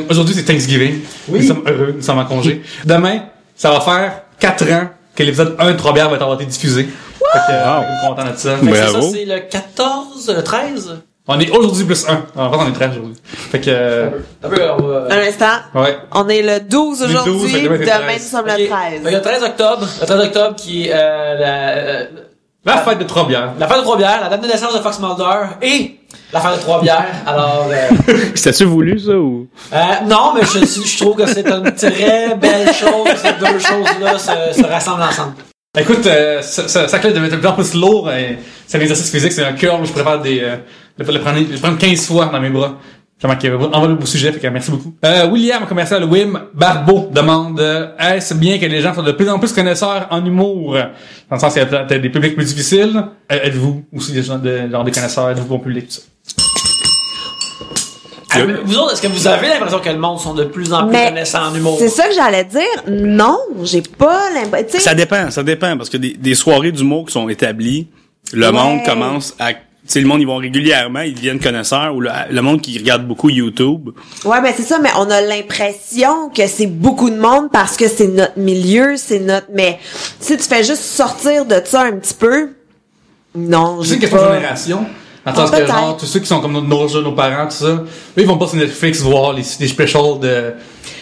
aujourd'hui c'est Thanksgiving. Oui. Nous sommes heureux, nous sommes en congé. Demain, ça va faire 4 ans que l'épisode 1 de Trois-Bières va avoir été diffusé. Fait que, on est content de ça. Fait que Bravo. ça, c'est le 14, le 13? On est aujourd'hui plus 1. En fait, on est 13 aujourd'hui. Fait que... Un instant. Ouais. On est le 12 Le 12, aujourd'hui. fait que demain, c'est Demain, 13. nous sommes Ok. le 13. Fait que le 13 octobre. Le 13 octobre qui est La fête de Trois-Bières. la fête de Trois-Bières, la date de naissance de Fox Mulder et la fête de Trois-Bières. Alors, C'était-tu voulu, ça, ou? non, mais je trouve que c'est une très belle chose. Ces deux choses-là se rassemblent ensemble. Écoute, ça clé de mettre le plus en plus lourd. C'est un exercice physique, c'est un curl. Je préfère le prendre 15 fois dans mes bras. Comment qu'il envoie le beau sujet, fait que merci beaucoup. William, commercial Wim Barbeau, demande est-ce bien que les gens sont de plus en plus connaisseurs en humour? Dans le sens qu'il y a peut-être des publics plus difficiles. Êtes-vous aussi des gens des connaisseurs? Êtes-vous bon public, tout ça? Vous autres, est-ce que vous avez l'impression que le monde sont de plus en plus Mais connaissants en humour? c'est ça que j'allais dire. Non, j'ai pas l'impression. Ça dépend, parce que des soirées d'humour qui sont établies, le monde commence à... Tu sais, le monde, ils vont régulièrement, ils deviennent connaisseurs, ou le monde qui regarde beaucoup YouTube. Ouais, ben c'est ça, mais on a l'impression que c'est beaucoup de monde parce que c'est notre milieu, mais si tu fais juste sortir de ça un petit peu, non, C'est j'ai une question de pas. génération. Dans le sens que, genre, tous ceux qui sont comme nos parents, tout ça, eux, ils vont pas sur Netflix voir les specials de...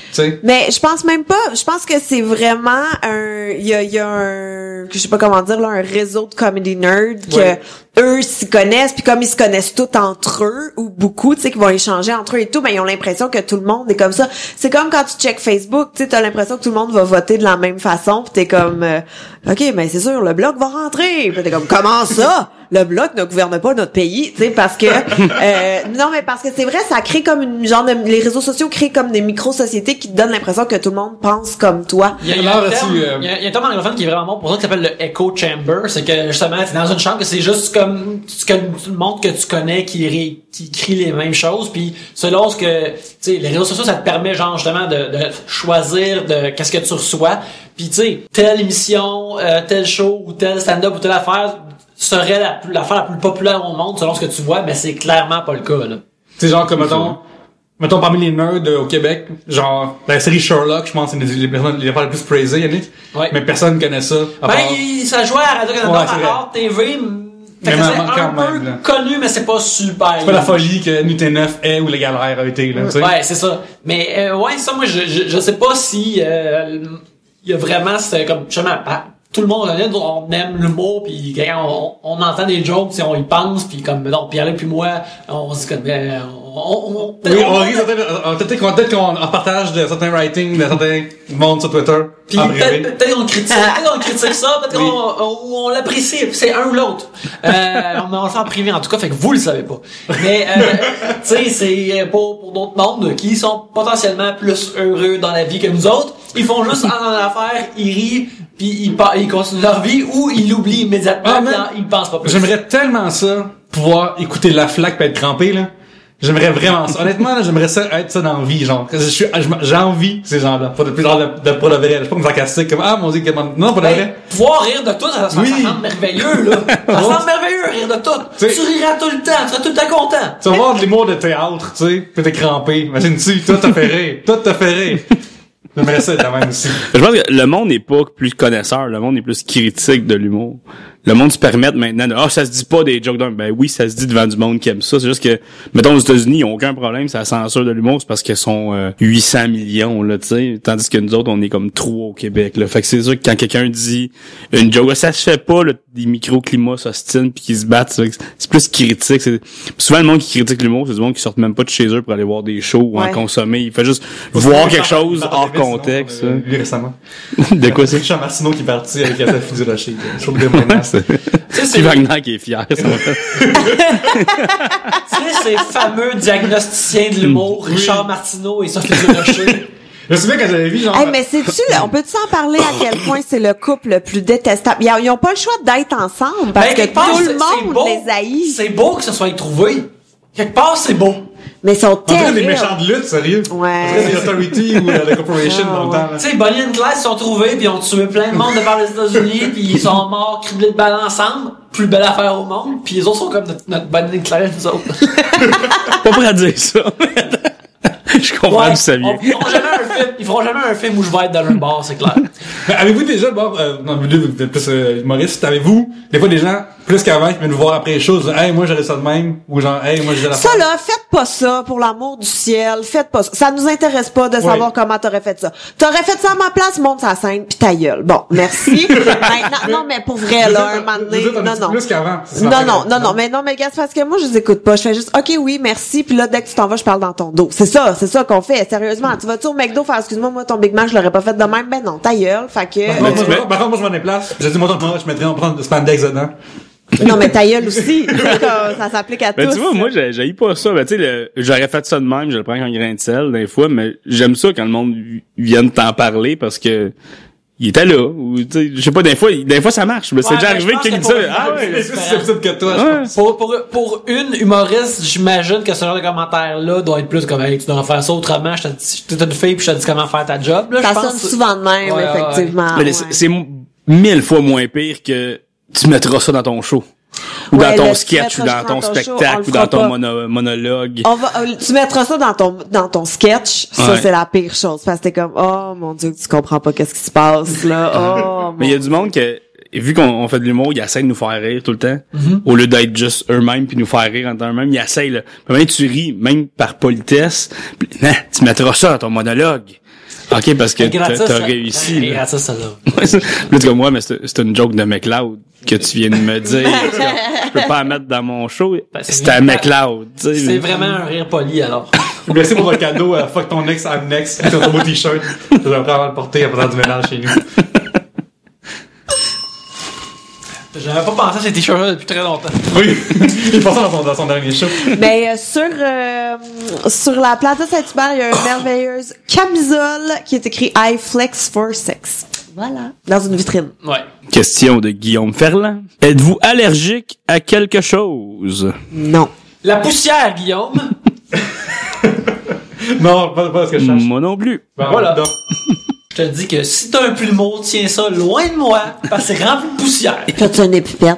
Tu sais. Mais je pense même pas. Je pense que c'est vraiment il y a un, je sais pas comment dire là, un réseau de comedy nerds que eux s'y connaissent, puis comme ils se connaissent tous entre eux ou beaucoup, tu sais, qu'ils vont échanger entre eux et tout, ben ils ont l'impression que tout le monde est comme ça. C'est comme quand tu checkes Facebook, tu sais, t'as l'impression que tout le monde va voter de la même façon, puis t'es comme, ok, ben c'est sûr, le bloc va rentrer. Puis t'es comme, comment ça? Le bloc ne gouverne pas notre pays, tu sais, parce que non, mais parce que c'est vrai, ça crée comme une genre de, les réseaux sociaux créent comme des micro-sociétés qui te donnent l'impression que tout le monde pense comme toi. Il y a un terme anglophone qui est vraiment bon pour ça qui s'appelle le echo chamber. C'est que justement, t'es dans une chambre que c'est juste comme le monde que tu connais qui crie les mêmes choses. Puis selon ce que, tu sais, les réseaux sociaux, ça te permet genre justement de choisir de qu'est-ce que tu reçois. Puis tu sais, telle émission, tel show ou tel stand-up ou telle affaire serait l'affaire la plus populaire au monde selon ce que tu vois, mais c'est clairement pas le cas là. Tu sais, genre comme mettons parmi les nerds au Québec, genre la série Sherlock, je pense que c'est les personnes les plus praisées, Yannick. Ouais. Mais personne connaît ça. Ça jouait à Radio-Canada, Ouais, à RTV. Fait que Mais c'est un même, là. peu connu, mais c'est pas super. C'est pas la folie que Nuit 9 est ou Les Galères a été, là, tu sais. Ouais, c'est ça. Mais ouais, ça, moi, je sais pas si il y a vraiment, c'est comme justement, tout le monde on aime l'humour, puis quand on entend des jokes, si on y pense, puis comme donc Pierre-Luc puis moi, on se dit comme on rit peut-être qu'on partage de certains writings de certains mondes sur Twitter. puis peut-être qu'on critique ça, peut-être on l'apprécie, c'est un ou l'autre. On le fait en privé en tout cas, fait que vous le savez pas. Mais tu sais, c'est pour d'autres mondes qui sont potentiellement plus heureux dans la vie que nous autres. Ils font juste en affaire, ils rient, puis ils continuent leur vie ou ils l'oublient immédiatement, ils pensent pas plus. J'aimerais tellement ça, pouvoir écouter la flaque pis être crampé, là. J'aimerais vraiment ça. Honnêtement, là, j'aimerais ça être ça dans la vie, genre. J'ai envie, ces gens-là. Pas de plus genre de pas de vrai. Je suis pas comme sarcastique, comme, mon dieu, non, pas de vrai. Pouvoir rire de tout, ça semble merveilleux, là. Ça semble merveilleux, rire de tout. Tu riras tout le temps, tu seras tout le temps content. Tu vas voir de l'humour de théâtre, tu sais, pis t'es crampé. Imagine-tu, tout t'a fait rire. J'aimerais ça être la même aussi. Je pense que le monde n'est pas plus connaisseur, le monde est plus critique de l'humour. le monde se permet maintenant de, ça se dit pas des jokes d'un. Ben oui, ça se dit devant du monde qui aime ça. C'est juste que, mettons, aux États-Unis, ils ont aucun problème, c'est la censure de l'humour, c'est parce qu'ils sont 800 millions, là, tu sais. Tandis que nous autres, on est comme 3 au Québec, là. Fait que c'est sûr que quand quelqu'un dit une joke, ça se fait pas, là, des microclimats s'ostinent pis qui se battent. C'est plus critique. Souvent, le monde qui critique l'humour, c'est du monde qui sort même pas de chez eux pour aller voir des shows ou en consommer. Il fait juste voir quelque chose hors contexte. Lui récemment. De quoi c'est? Richard Martineau qui est parti avec la fille du Rocher. Sur le démonage. C'est Wagner qui est fier, ça m'a fait. Tu sais, ces fameux diagnosticiens de l'humour, Richard Martineau et Sophie Durocher. Je me souviens quand j'avais vu genre... Hey, mais c'est-tu, on peut-tu en parler à quel point c'est le couple le plus détestable? Ils ont pas le choix d'être ensemble parce que quelque part, tout le c'est monde beau. les haït. C'est beau que ce soit trouvé. Quelque part, c'est beau. Mais ils sont On dirait des terribles. méchants de lutte, sérieux. Ouais. On dirait des Authority ou la Corporation dans le temps. Tu sais, Bonnie and Clyde se sont trouvés puis ils ont tué plein de monde devant les États-Unis puis ils sont morts criblés de balles ensemble. Plus belle affaire au monde. Puis les autres sont comme notre Bonnie and Clyde, nous autres. Pas prêt à dire ça. Je comprends d'où ça vient. Ils feront jamais un film où je vais être dans un bar, c'est clair. Mais avez-vous déjà, non, vous êtes plus humoriste, avez-vous, des fois des gens, plus qu'avant, qui viennent vous voir après les choses, hey, moi j'aurais ça de même, ou genre, hey, moi j'ai la Ça là, faites pas ça pour l'amour du ciel, faites pas ça. Ça nous intéresse pas de savoir comment t'aurais fait ça. T'aurais fait ça à ma place, monte sa scène pis ta gueule. Bon, merci. Maintenant, non mais pour vrai là, un moment donné, non. Plus qu'avant. Non, mais gars, c'est parce que moi je les écoute pas. Je fais juste OK, oui, merci, puis là dès que tu t'en vas, je parle dans ton dos. C'est ça qu'on fait. Sérieusement, tu vas-tu au McDo faire excuse-moi, moi ton Big Mac, je l'aurais pas fait de même. Ben non, ta gueule. Fait que Par contre, moi je m'en déplace. J'ai dit, moi je mettrais en prendre du spandex dedans. non, mais ta gueule aussi. Ça s'applique à Ben, tous. tu vois, moi, j'haïs pas ça. Ben, tu sais, j'aurais fait ça de même, je le prends avec un grain de sel, des fois, mais j'aime ça quand le monde vienne t'en parler parce que il était là, ou, tu sais, je sais pas, des fois ça marche, mais c'est déjà arrivé que quelqu'un dit ça, C'est plus épisode que toi, je pense. Pour une humoriste, j'imagine que ce genre de commentaire-là doit être plus comme, hey, tu dois faire ça autrement, t'es une fille pis je te dis comment faire ta job, là, Ça je pense. sonne souvent de même, Ouais, effectivement. Mais ouais. c'est 1000 fois moins pire que tu mettras ça dans ton show. Ou Ouais, dans ton le sketch, ou mettre dans ton dans ton show, on spectacle, le ou dans fera ton monologue. Tu mettras ça dans ton sketch. Ça, Ouais. c'est la pire chose. Parce que t'es comme, oh, mon Dieu, tu comprends pas qu'est-ce qui se passe, là. Oh, Mais il y a du monde que, vu qu'on fait de l'humour, ils essaient de nous faire rire tout le temps. Au lieu d'être juste eux-mêmes puis nous faire rire en tant eux-mêmes, ils essayent, là. Puis même tu ris, même par politesse. Puis, non, tu mettras ça dans ton monologue. OK, parce que t'as réussi. Et Là. grâce à ça, là. Là, tu comme moi, mais c'est une joke de McLeod que tu viens de me dire. Je peux pas la mettre dans mon show. C'était à McLeod, tu sais. C'est vraiment un rire poli, alors. Merci pour votre cadeau, fuck ton ex, I'm next. C'est un beau t-shirt. Je vais vraiment le porter après du ménage chez nous. J'avais pas pensé à ces t-shirts-là depuis très longtemps. Oui. Il est passé dans son dernier show. Mais sur la Plaza Saint-Hubert, il y a une merveilleuse camisole qui est écrit I flex for sex. Voilà. Dans une vitrine. Ouais. Question de Guillaume Ferland. Êtes-vous allergique à quelque chose? Non. La poussière, Guillaume. Non, pas ce que je cherche. Moi non plus. Ben, Voilà. donc. Je te dis que si t'as un plumeau, tiens ça loin de moi, parce que c'est rempli de poussière. T'as-tu un épipène?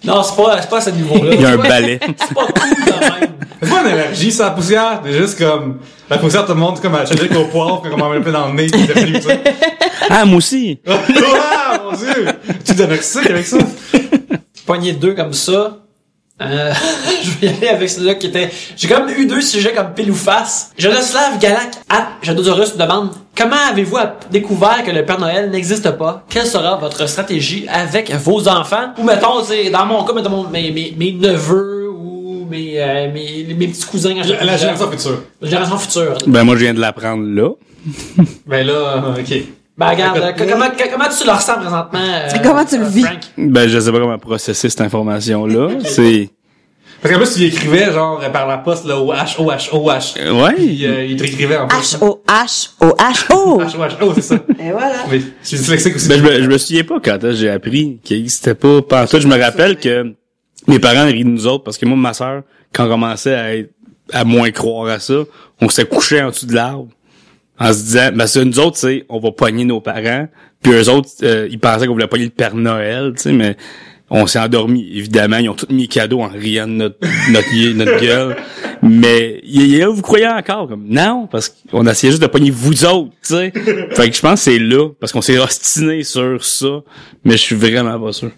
Non, c'est pas à ce niveau-là. Il y a un balai. C'est pas cool de même. C'est pas une allergie, c'est la poussière. C'est juste comme, la poussière te montre comme à chaque au poivre, comme on met un peu dans le nez, pis t'as plus ça. Ah, moi aussi. Ah, mon Dieu! Tu donnes avec ça? Poignée de deux comme ça. Je vais y aller avec celui-là qui était... J'ai quand même eu deux sujets comme pile ou face. Jaroslav Galak à Jadozorus demande: comment avez-vous découvert que le Père Noël n'existe pas? Quelle sera votre stratégie avec vos enfants? Ou mettons, c'est dans mon cas, mettons mes neveux ou mes petits cousins. La génération future. La génération future. Ben, moi, je viens de l'apprendre là. Ben là, ok. Ben regarde, comment tu le ressens présentement? Comment tu le vis? Frank? Ben, je sais pas comment processer cette information-là. C'est... Parce qu'en plus, tu y écrivais, genre, par la poste, là, au H-O-H-O-H. Ouais. Puis, il te réécrivait en plus. H-O-H-O-H-O. H-O-H-O, c'est ça. Et voilà. Oui. Je suis dyslexique aussi. Ben, je me souviens pas quand j'ai appris qu'il existait pas. Pantoute, je me rappelle que mes parents rient de nous autres parce que moi, ma sœur, quand on commençait à moins croire à ça, on s'est couché en dessous de l'arbre. En se disant, ben, c'est nous autres, tu sais, on va pogner nos parents. Puis eux autres, ils pensaient qu'on voulait pogner le Père Noël, tu sais, mais on s'est endormi. Évidemment, ils ont tous mis cadeaux en riant de notre gueule. Mais, vous croyez encore, comme, non, parce qu'on essayait juste de pogner vous autres, tu sais. Fait que je pense que c'est là, parce qu'on s'est ostiné sur ça, mais je suis vraiment pas sûr.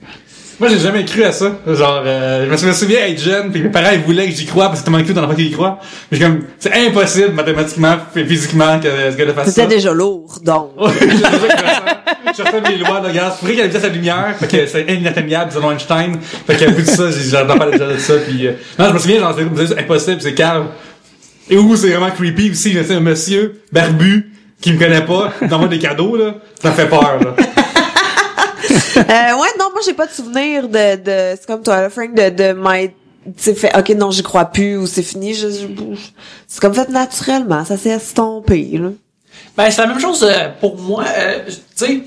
Moi, j'ai jamais cru à ça. Genre, je me souviens être jeune, puis mes parents, ils voulaient que j'y croie, parce que c'est tellement cru dans l'enfant qu'ils y croient. Mais comme, c'est impossible, mathématiquement, physiquement, que ce gars-là fasse ça. C'était déjà lourd, donc. Ouais, je refais mes lois, là, gars. C'est vrai qu'il y a la vitesse de la lumière, fait que c'est inatteignable, selon Einstein. Fait qu'il y a plus de ça, j'entends pas déjà de ça, puis non, je me souviens, genre, c'est impossible, c'est calme. Et où c'est vraiment creepy aussi, tu sais, un monsieur barbu, qui me connaît pas, donne-moi des cadeaux, là. Ça me fait peur, là. Ouais, non, moi j'ai pas de souvenir de c'est comme toi, là, Frank, de m'être, tu sais, fait, ok, non, j'y crois plus, ou c'est fini, c'est comme fait naturellement, ça s'est estompé, là. Ben, c'est la même chose pour moi, tu sais,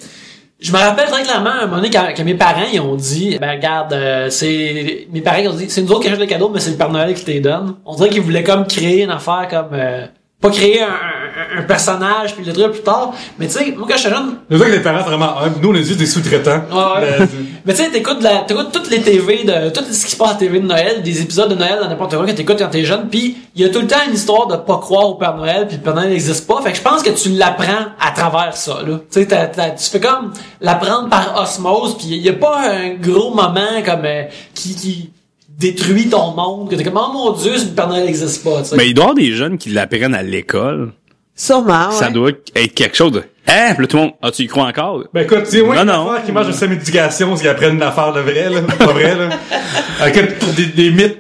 je me rappelle très clairement, à un moment donné, quand mes parents, ils ont dit, ben, regarde, mes parents, ils ont dit, c'est nous autres qui achètent les cadeaux, mais c'est le Père Noël qui te les donne. On dirait qu'ils voulaient comme créer une affaire comme, pas créer un personnage puis le truc plus tard, mais tu sais, moi quand j'étais jeune, C'est ça que les parents sont vraiment humbles. Nous on est juste des sous-traitants. ouais. Mais tu sais, t'écoutes toutes les TV tout ce qui se passe à la TV de Noël, des épisodes de Noël dans n'importe quoi que t'écoutes quand t'es jeune, puis il y a tout le temps une histoire de pas croire au Père Noël, puis le Père Noël n'existe pas. Fait que je pense que tu l'apprends à travers ça là. Tu sais, tu fais comme l'apprendre par osmose, puis il y a pas un gros moment comme qui détruit ton monde, que t'es comme, oh mon Dieu, le Père Noël n'existe pas, tu sais. Mais il doit y avoir des jeunes qui l'apprennent à l'école. Sûrement, ouais. Ça doit être quelque chose de... Hein? Puis là, tout le monde... Ah, tu y crois encore? Ben écoute, c'est moi Non. qui mange de sa médication, c'est qu'ils apprennent une affaire de vrai, là. Pas vrai, là. Écoute, des mythes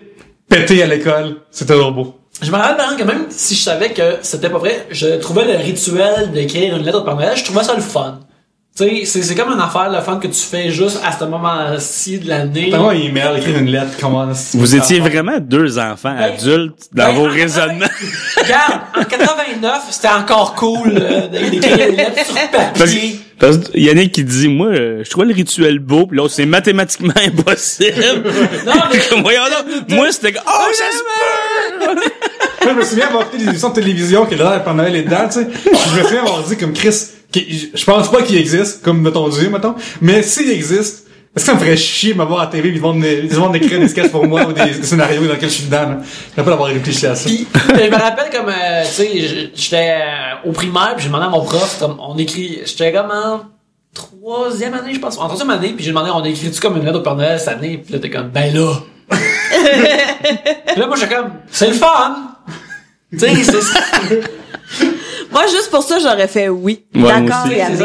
pétés à l'école, c'est toujours beau. Je me rappelle par exemple que même si je savais que c'était pas vrai, je trouvais le rituel d'écrire une lettre au Père Noël, je trouvais ça le fun. Tu sais, c'est comme une affaire, le fun que tu fais juste à ce moment-ci de l'année. T'as moi, email, écrire une lettre, comment... Vous étiez vraiment deux enfants adultes dans vos raisonnements. Regarde, en 89, c'était encore cool d'écrire des lettres sur papier. Parce que Yannick qui dit, moi, je trouvais le rituel beau, pis l'autre, c'est mathématiquement impossible. Non, mais... Voyons donc, moi, c'était... Oh, ça se peut! Moi, je me souviens avoir écouté des émissions de télévision que là, le Père Noël est dedans, tu sais. Je me souviens avoir dit comme Chris, je pense pas qu'il existe, comme mettons Dieu, mettons. Mais s'il existe, est-ce que ça me ferait chier de m'avoir à la TV et de monde écrire des sketchs pour moi ou des scénarios dans lesquels je suis dedans, là. Je vais pas l'avoir réfléchi à ça. Puis, je me rappelle comme, tu sais, j'étais au primaire, puis j'ai demandé à mon prof, comme, j'étais comme en 3e année, je pense, en 3e année, puis j'ai demandé, on écrit-tu comme une lettre au Père Noël cette année? Puis là, t'es comme, ben là. Puis là, moi, j'étais comme, c'est le fun! Tu sais, c'est ça. Moi, juste pour ça, j'aurais fait oui. Ouais, moi D'accord, aussi. Yannick.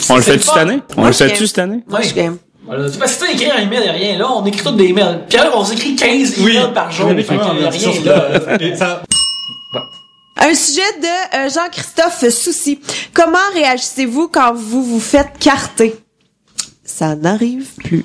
On le fait-tu cette année? On le fait-tu cette année? Moi, je suis game. Voilà. Parce que tu écrire un email, y a rien là, on écrit tous des emails. Pierre, on s'écrit 15 emails par jour. Fait que y a rien là. Et ça... Un sujet de Jean-Christophe Soucy. Comment réagissez-vous quand vous vous faites carter? Ça n'arrive plus.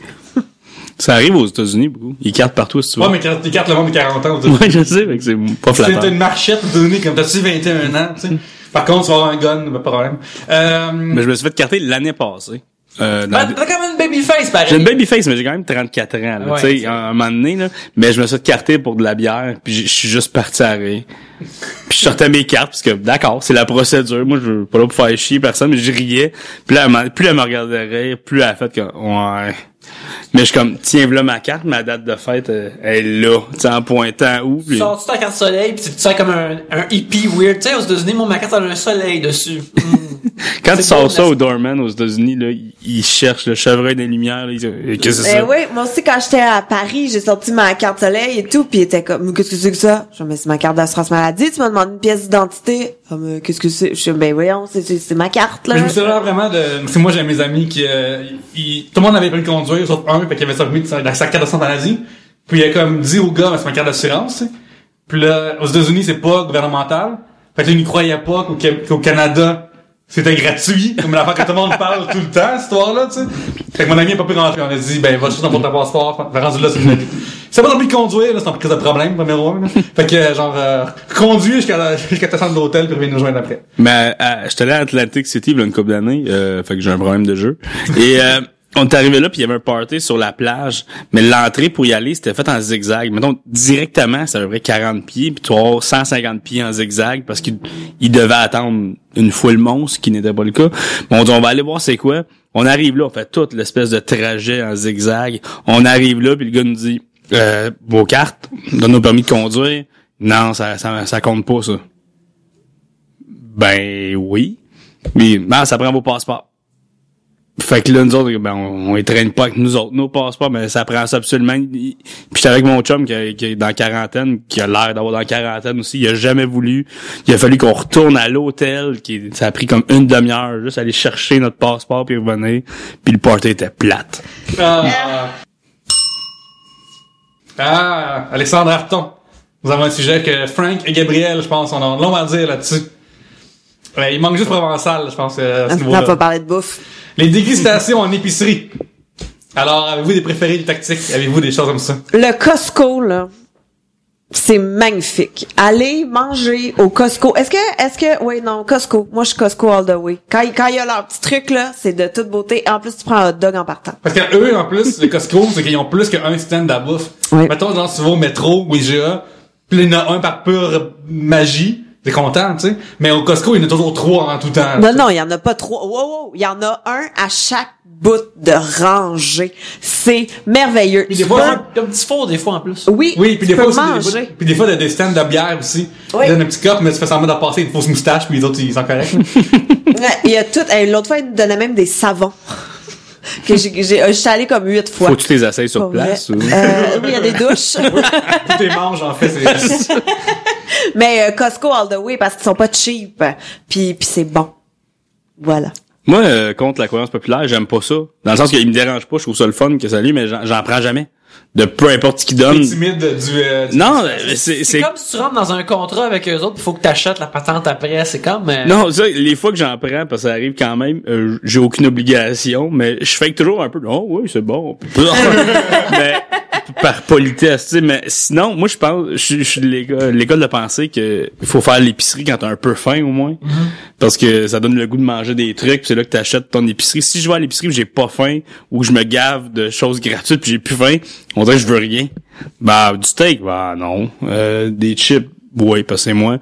Ça arrive aux États-Unis beaucoup. Ils cartent partout, si tu veux. Ouais, mais quand tu cartes le monde de 40 ans, Ouais, je sais, mais c'est pas flatteur. c'est une marchette donnée comme t'as-tu 21 ans, tu sais. Par contre, tu vas avoir un gun, pas de problème. Mais je me suis fait carter l'année passée. T'as quand même une babyface, pareil. J'ai une babyface, mais j'ai quand même 34 ans, là, Ouais, tu sais, un moment donné, là. Mais je me suis fait carter pour de la bière, puis je suis juste parti à rire. Puis je sortais mes cartes, parce que, d'accord, c'est la procédure. Moi, je veux pas là pour faire chier personne, mais je riais. Puis là, plus elle me regardait rire, plus elle a fait que, ouais. Mais je suis comme, tiens, voilà ma carte, ma date de fête, elle est là, tu sais, en pointant où. Tu sors-tu ta carte soleil, pis tu te sens comme un hippie weird. Tu sais, aux États-Unis, moi, ma carte, elle a un soleil dessus. Quand tu sors ça au doorman aux États-Unis, là, ils cherchent le chevreuil des lumières, là, qu'est-ce que c'est ça? Oui, moi aussi, quand j'étais à Paris, j'ai sorti ma carte soleil et tout, puis il était comme, qu'est-ce que c'est que ça? Je me dis, c'est ma carte d'assurance maladie, tu m'as demandé une pièce d'identité. Comme, qu'est-ce que c'est? Je suis, ben voyons, c'est ma carte, là. Mais je me souviens vraiment de, c'est moi, j'ai mes amis qui, tout le monde avait pris le conduire, sauf un, fait qu'il avait sorti sa carte d'assurance maladie. Puis il a comme dit au gars, c'est ma carte d'assurance, tu sais. Puis là, aux États-Unis, c'est pas gouvernemental. Fait que là, il n'y croyait pas qu'au Canada, c'était gratuit, comme l'affaire que tout le monde parle tout le temps, cette histoire-là, tu sais. Fait que mon ami a pas pu rentrer. On a dit, ben, va juste dans ton passeport. Fait rendu là, c'est une c'est pas envie de conduire, là, c'est une prise de problème, numéro 1, là. Fait que, genre, conduis jusqu'à ta chambre d'hôtel, puis reviens nous joindre après. Mais, j'étais allé à Atlantic City, il y a une couple d'années, fait que j'ai un problème de jeu. Et, on est arrivé là, puis il y avait un party sur la plage, mais l'entrée pour y aller, c'était fait en zigzag. Mettons, directement, ça devrait 40 pieds, puis tu vas avoir 150 pieds en zigzag, parce qu'il devait attendre une foule monstre, qui n'était pas le cas. Bon, on dit, on va aller voir c'est quoi. On arrive là, on fait toute l'espèce de trajet en zigzag. On arrive là, puis le gars nous dit, vos cartes, donne-nous permis de conduire. Non, ça compte pas, ça. Ben, oui. Mais, non, ça prend vos passeports. Fait que là, nous autres, ben, on les traîne pas avec nous autres, nos passeports, mais ça prend ça absolument. Puis j'étais avec mon chum qui est dans la quarantaine, qui a l'air d'avoir dans la quarantaine aussi. Il a jamais voulu. Il a fallu qu'on retourne à l'hôtel, ça a pris comme une demi-heure, juste aller chercher notre passeport puis revenir. Puis le party était plate. Alexandre Arton. Nous avons un sujet que Frank et Gabriel, je pense, on a long à dire là-dessus. Il manque juste Provençal, je pense, à ce On niveau-là. va pas parler de bouffe. Les dégustations en épicerie. Alors, avez-vous des préférés, des tactiques? Avez-vous des choses comme ça? Le Costco, là, c'est magnifique. Allez manger au Costco. Oui, non, Costco. Moi, je suis Costco all the way. Quand il y a leur petit truc, là, c'est de toute beauté. En plus, tu prends un hot dog en partant. Parce que eux, en plus, le Costco, c'est qu'ils ont plus qu'un stand à bouffe. Oui. Mettons, genre, tu vas au métro ou IGA, puis il y en a un par pure magie. T'es content, tu sais. Mais au Costco, il y en a toujours 3 en tout temps. Non, il y en a pas 3. Wow, il y en a un à chaque bout de rangée. C'est merveilleux. Puis des fois, il y a un petit four, des fois, en plus. Oui, Oui, puis des tu fois peux aussi, manger. puis des fois, il y a des stands de bière aussi. Oui. Il donne un petit cop, mais tu fais semblant de passer une fausse moustache, puis les autres, ils sont corrects. Ouais, il y a tout. L'autre fois, il nous donnait même des savons. Que j'étais allée comme 8 fois. Faut que tu les essayes sur Pas place vrai. ou? Oui, il y a des douches. Tous tes manges, en fait, c'est... Mais Costco all the way parce qu'ils sont pas cheap. Puis c'est bon. Voilà. Moi, contre la croyance populaire, j'aime pas ça. Dans le sens qu'il me dérange pas, je trouve ça le fun que ça lui, mais j'en prends jamais. De peu importe ce qu'ils donnent. T'es timide du... Non, C'est comme si tu rentres dans un contrat avec eux autres, il faut que t'achètes la patente après. C'est comme... Non, ça, les fois que j'en prends, parce que ça arrive quand même, j'ai aucune obligation, mais je fake toujours un peu. Oh oui, c'est bon. Mais par politesse, tu sais. Mais sinon, moi je pense, je suis de l'école de penser que il faut faire l'épicerie quand t'as un peu faim au moins, parce que ça donne le goût de manger des trucs. Puis c'est là que t'achètes ton épicerie. Si je vais à l'épicerie, pis j'ai pas faim ou que je me gave de choses gratuites puis j'ai plus faim, on dirait que je veux rien. Bah du steak, bah non. Des chips. Oui, parce que c'est moi.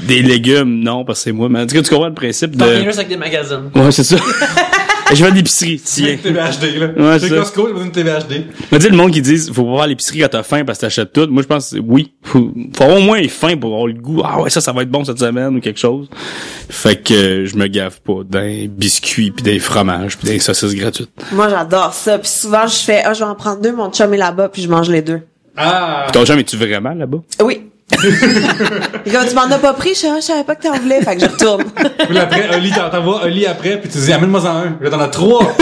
Des légumes, non, parce que c'est moi. Mais en tout cas, tu comprends le principe T'en viens de... juste avec des magazines. Ouais, c'est ça. Je vais à l'épicerie, tiens. Une TVHD, là. Ouais, C'est ça. Costco, j'ai besoin d'une TVHD. Mais tu sais, le monde qui dit, faut pas voir l'épicerie quand t'as faim parce que t'achètes tout. Moi, je pense, oui. Faut avoir au moins faim pour avoir le goût. Ah ouais, ça va être bon cette semaine ou quelque chose. Fait que je me gave pas d'un biscuit pis des fromages pis des saucisses gratuites. Moi, j'adore ça. Puis souvent, je fais, je vais en prendre 2, mon chum est là-bas, puis je mange les 2. Ah! Ton chum, es-tu vraiment là-bas? Oui. Et comme tu m'en as pas pris, je savais pas que t'en voulais, fait que je retourne. Puis là, après, Oli, t'envoies Oli après, puis tu dis, amène-moi-en un. Là, t'en as 3.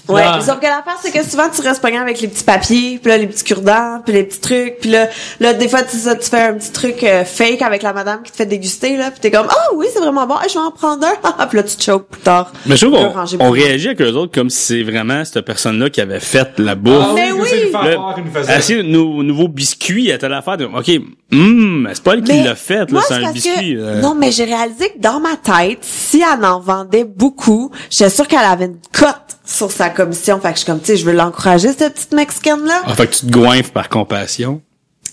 Ouais, Ah. sauf que l'affaire, c'est que souvent, tu restes pogné avec les petits papiers, puis là, les petits cure-dents, puis les petits trucs, puis là, des fois, tu fais un petit truc fake avec la madame qui te fait déguster, là, puis t'es comme, ah oui, c'est vraiment bon, je vais en prendre un, puis là, tu te choques plus tard. Mais je trouve Tu peux ranger qu'on plus. réagit avec eux autres comme si c'est vraiment cette personne-là qui avait fait la bouffe. Ah Mais oui, oui. c'est une Là, fanfare qu'il nous faisait. assis nos nouveaux biscuits à telle affaire de, OK, c'est pas elle qui Mais l'a fait, là, moi, c'est un parce biscuit. que, non, mais j'ai réalisé que dans ma tête, si elle en vendait beaucoup, j'étais sûre qu'elle avait une cote sur sa commission. Fait que je suis comme, tu sais, je veux l'encourager, cette petite Mexicaine-là. Ah, fait que tu te goinfres par compassion.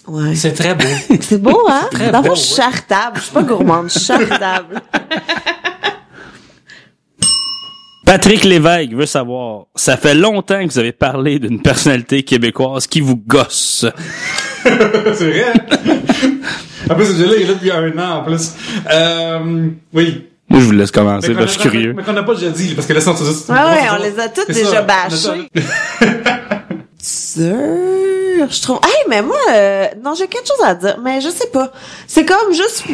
Ouais. C'est très beau. C'est beau, hein? très Dans le beau, fond, je suis charitable. Je suis pas gourmande, je suis charitable. Patrick Lévesque veut savoir, ça fait longtemps que vous avez parlé d'une personnalité québécoise qui vous gosse. C'est vrai. En plus, ce jeu-là, il est là depuis 1 an, en plus. Oui. Moi, je vous laisse commencer, Mais parce que je suis curieux. Mais qu'on n'a pas déjà dit, parce que là, c'est juste... Ouais, on les a toutes C'est déjà ça. bâchées. Sûr, je trouve. Hey, mais moi, non, j'ai quelque chose à dire, mais je sais pas. C'est comme juste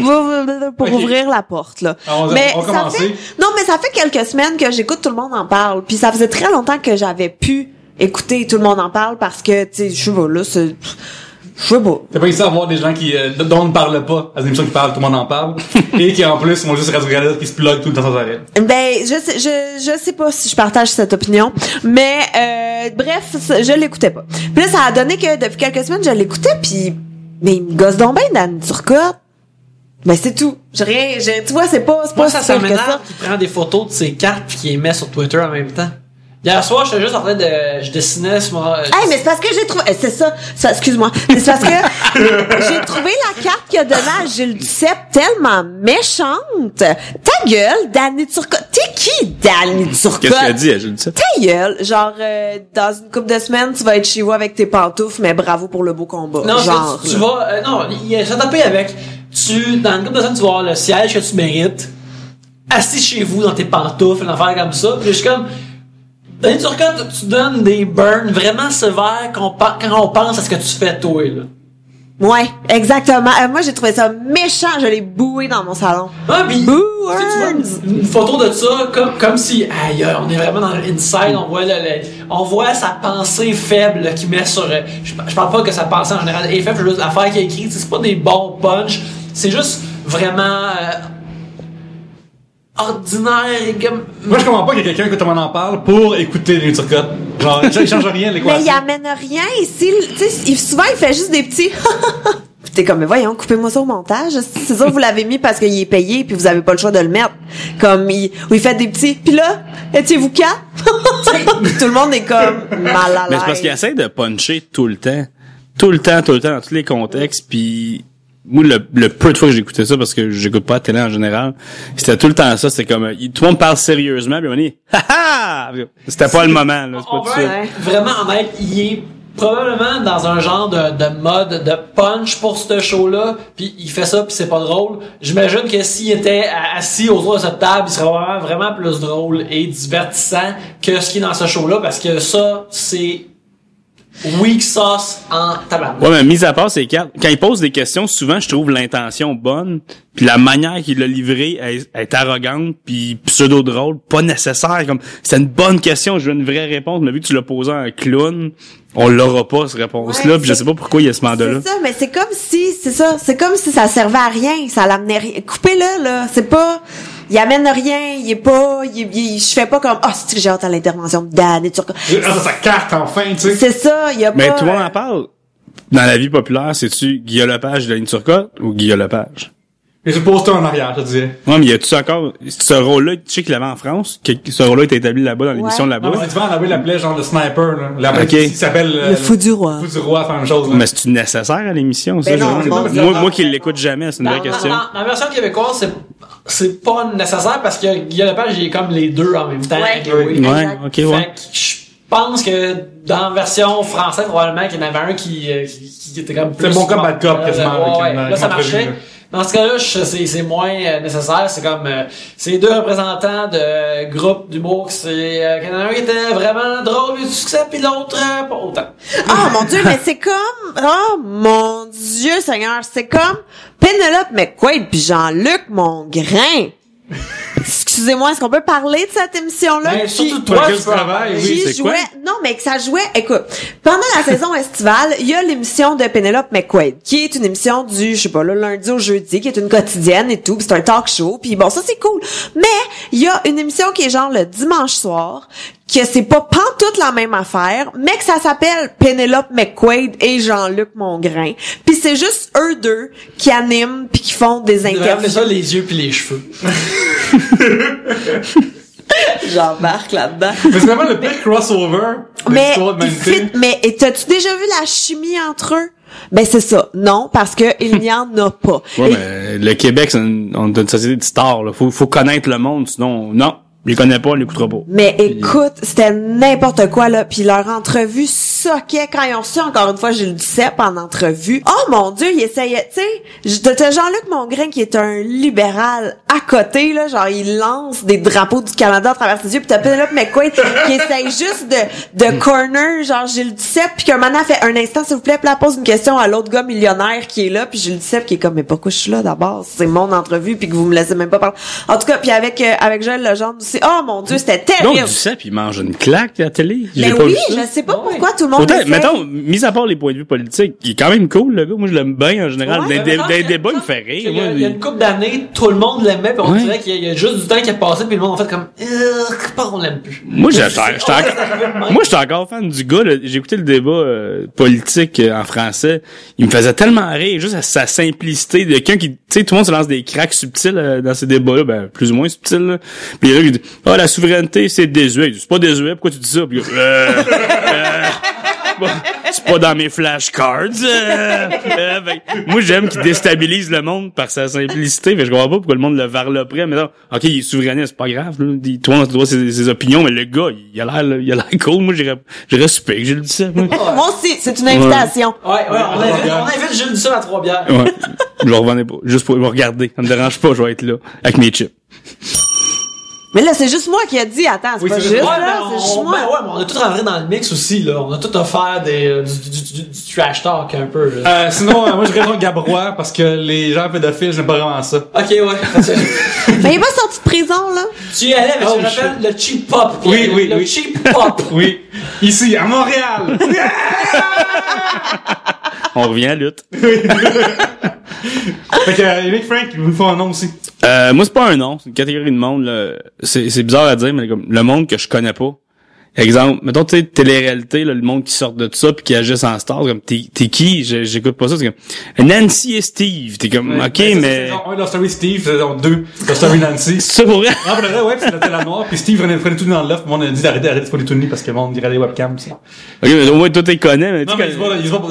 pour Ok. ouvrir la porte, là. Alors, mais on va ça commencer. fait, non, mais ça fait quelques semaines que j'écoute Tout le monde en parle, puis ça faisait très longtemps que j'avais pu écouter Tout le monde en parle parce que, tu sais, je sais pas, là, c'est, je sais pas. T'as pas ici à voir des gens qui dont on ne parle pas, à des émissions qui parlent, tout le monde en parle, et qui en plus sont juste Radio-Canada qui se plug tout le temps sans arrêt. Ben, je sais pas si je partage cette opinion, mais bref, je l'écoutais pas. Puis là, ça a donné que depuis quelques semaines, je l'écoutais, puis mais il me gosse donc bien Danny Turcotte. Ben c'est tout. Tu vois, c'est pas Moi, ça si pire que m'énerve ça. qu'il prend des photos de ses cartes puis qu'il les met sur Twitter en même temps. Hier soir, j'étais juste en train de... Je dessinais sur mon... Hey, mais c'est parce que j'ai trouvé... c'est ça, excuse-moi. C'est parce que j'ai trouvé la carte qu'il a donnée à Gilles Duceppe tellement méchante. Ta gueule, Danny Turcotte. T'es qui, Danny Turcotte? Qu'est-ce qu'elle dit, je le sais? Ta gueule. Genre, dans une couple de semaines, tu vas être chez vous avec tes pantoufles, mais bravo pour le beau combat. Non, genre, tu vas... non, ça t'a payé avec... Dans une couple de semaines, tu vas avoir le siège que tu mérites. assis chez vous dans tes pantoufles, une affaire comme ça. Puis je suis comme, Danny Turcotte, tu donnes des burns vraiment sévères quand on pense à ce que tu fais toi, là. Ouais, exactement. Moi, j'ai trouvé ça méchant. Je l'ai boué dans mon salon. Ah, pis, tu vois une photo de ça comme si, aïe, on est vraiment dans l'inside, on voit sa pensée faible qui met sur, je parle pas que sa pensée en général est faible, juste l'affaire qu'il a écrite, c'est pas des bons punch, c'est juste vraiment, ordinaire et comme... Moi, je comprends pas qu'il y ait quelqu'un, quand on en parle, pour écouter les Turcotte. Genre, il change rien, l'équation. Mais il amène rien ici. Tu sais, souvent, il fait juste des petits... Puis t'es comme, mais voyons, coupez-moi ça au montage. C'est sûr que vous l'avez mis parce qu'il est payé puis vous avez pas le choix de le mettre. Comme, il fait des petits... Puis là, étiez-vous quatre? Tout le monde est comme mal à l'aise. Mais c'est parce qu'il essaie de puncher tout le temps. Tout le temps, dans tous les contextes, puis... Moi, le peu de fois que j'écoutais ça, parce que j'écoute pas la télé en général, c'était tout le temps ça, c'était comme, tout le monde parle sérieusement, puis on dit, ha ha! C'était pas le moment, là, c'est pas tout ça. Vraiment honnête, il est probablement dans un genre de mode de punch pour ce show-là, puis il fait ça, puis c'est pas drôle. J'imagine que s'il était assis autour de cette table, il serait vraiment plus drôle et divertissant que ce qui est dans ce show-là, parce que ça, c'est weak sauce en tabac. Ouais, mais mis à part ces cartes, quand il pose des questions, souvent je trouve l'intention bonne, puis la manière qu'il l'a livrée est arrogante, puis pseudo drôle, pas nécessaire. Comme c'est une bonne question, je veux une vraie réponse, mais vu que tu l'as posé à un clown, on l'aura pas cette réponse-là, puis je sais pas pourquoi il y a ce mandat-là. C'est ça, mais c'est comme si ça servait à rien, ça l'amenait rien. Coupez-le là, c'est pas. Il amène rien, je fais pas comme, c'est que j'ai hâte à l'intervention de Danny Turcotte. Sa carte, enfin, tu sais. C'est ça, il y a pas. Mais tout le monde en parle. Dans la vie populaire, c'est-tu Guillaume Lepage de Danny Turcotte ou Guillaume Lepage? Mais c'est poster en arrière, je te dirais. Ouais, mais y a-tu encore, ce rôle-là, tu sais qu'il l'avait en France, que ce rôle-là était établi là-bas dans l'émission de là-bas. Non, mais c'est là-bas, il l'appelait genre le sniper, là. L'appelait Okay. qui s'appelle, le fou du roi. Le fou du roi, faire la même chose, là. Mais c'est-tu nécessaire à l'émission, ça? Ben non, moi qui l'écoute jamais, c'est une vraie question. Dans la version québécoise, c'est pas nécessaire parce que Guillaume Lepage, il est comme les deux en même temps. Ouais, ok, ouais. Fait que je pense que dans la version française, probablement qu'il y en avait un qui était comme plus... C'est bon comme bad cop, quasiment. Ouais, là, ça marchait. Dans ce cas-là, c'est moins nécessaire. C'est comme c'est deux représentants de groupes d'humour qu'il y en a un qui était vraiment drôle et du succès, puis l'autre pas autant. Oh mon Dieu, mais c'est comme... Oh mon Dieu Seigneur, c'est comme Penelope McQuaid puis Jean-Luc Mongrain. Excusez-moi, est-ce qu'on peut parler de cette émission-là? Ben, surtout toi, tu travailles, Qui c'est jouait, quoi? non, mais que ça jouait, écoute, pendant la saison estivale, il y a l'émission de Penelope McQuaid, qui est une émission du, je sais pas, le lundi au jeudi, qui est une quotidienne et tout, pis c'est un talk show, puis bon, ça c'est cool. Mais, il y a une émission qui est genre le dimanche soir, que c'est pas pantoute la même affaire, mais que ça s'appelle Penelope McQuaid et Jean-Luc Mongrain. Puis c'est juste eux deux qui animent puis qui font des interviews. ça les yeux puis les cheveux. J'embarque là-dedans. Mais c'est vraiment le pire crossover de Mais, l'histoire de l'humanité. mais t'as-tu déjà vu la chimie entre eux? Ben c'est ça. Non, parce que il n'y en a pas. Ouais, Et- mais le Québec, on est une société de stars, là. Faut connaître le monde, sinon, non. Je les connais pas, on l'écoutera pas. Mais écoute, c'était n'importe quoi, là. Puis leur entrevue soquait quand ils ont reçu, encore une fois, Gilles Duceppe en entrevue. Oh mon Dieu, il essayait, tu sais, t'as Jean-Luc Mongrain qui est un libéral à côté, là, genre il lance des drapeaux du Canada à travers ses yeux, puis t'as Penelope McQuaid qui essaye juste de corner, genre Gilles Duceppe, puis qu'un moment fait un instant, s'il vous plaît, puis là, pose une question à l'autre gars millionnaire qui est là, puis Gilles Duceppe qui est comme, mais pourquoi je suis là d'abord? C'est mon entrevue, puis que vous me laissez même pas parler. En tout cas, puis avec Joël Legendre aussi, oh mon Dieu, c'était terrible. Donc, Duceppe, il mange une claque à la télé. J'ai Mais pas oui, vu ça. je sais pas pourquoi tout le monde Autant, essaie. mettons, mis à part les points de vue politiques, il est quand même cool, le gars. Moi, je l'aime bien, en général. Ouais, Dans les débats, il me fait rire. Il y a une couple d'années, tout le monde l'aimait, puis on dirait qu'il y a juste du temps qui est passé, puis le monde a fait comme, pas on l'aime plus. Moi, j'étais encore fan du gars, là. J'ai écouté le débat politique en français. Il me faisait tellement rire, juste à sa simplicité. De quelqu'un qui, tu sais, tout le monde se lance des cracks subtils dans ces débats-là, ben, plus ou moins subtils, là. Puis là, il dit, la souveraineté, c'est désuet. Il dit, c'est pas désuet, pourquoi tu dis ça? Puis, c'est pas dans mes flashcards. Moi, j'aime qu'il déstabilise le monde par sa simplicité. Mais je comprends pas pourquoi le monde le varloperait. Mais non, ok, il est souverainiste, c'est pas grave. Là. Tout le monde a droit à ses opinions, mais le gars, il a l'air cool. Moi, j'irais super que je le dis ça. Moi. Moi aussi, c'est une invitation. Ouais, on invite Gilles Duceppe à Trois-Bières. Ouais. Je le revenais pas. Juste pour me regarder. Ça me dérange pas, je vais être là. Avec mes chips. Mais là, c'est juste moi qui a dit, attends, c'est Oui, pas c'est juste, juste- là, c'est juste moi. Ouais, mais on a tout rentré dans le mix aussi, là. On a tout offert du trash talk un peu, là. Sinon, moi, je réponds Gabrois parce que les gens pédophiles, j'aime pas vraiment ça. Ok, ouais. Mais il est pas sorti de prison, là. Tu y allais, mais Oh, tu rappelles le cheap pop. Oui, oui, le oui. cheap pop. Oui. Ici, à Montréal. On revient à la lutte. Fait que, Eric Frank, il vous faut un nom aussi. Moi, c'est pas un nom, c'est une catégorie de monde, là. C'est bizarre à dire, mais comme le monde que je connais pas. Exemple, mettons, tu sais, télé-réalité, là, le monde qui sort de ça puis qui agisse en star, comme, t'es qui? J'écoute pas ça, c'est comme, Nancy et Steve. T'es comme, ok, Ben, mais... Saison 1, Love Story Steve, saison 2, Love Story Nancy. C'est ça pour vrai? Ah, pour le vrai, ouais, puis c'était la noire, puis Steve prenait tout nu dans le loft, puis le monde a dit d'arrêter de faire des tout nus parce que le monde dirait les webcams, ça. Ok, mais au moins, toi, t'es connais, mais Non, tu mais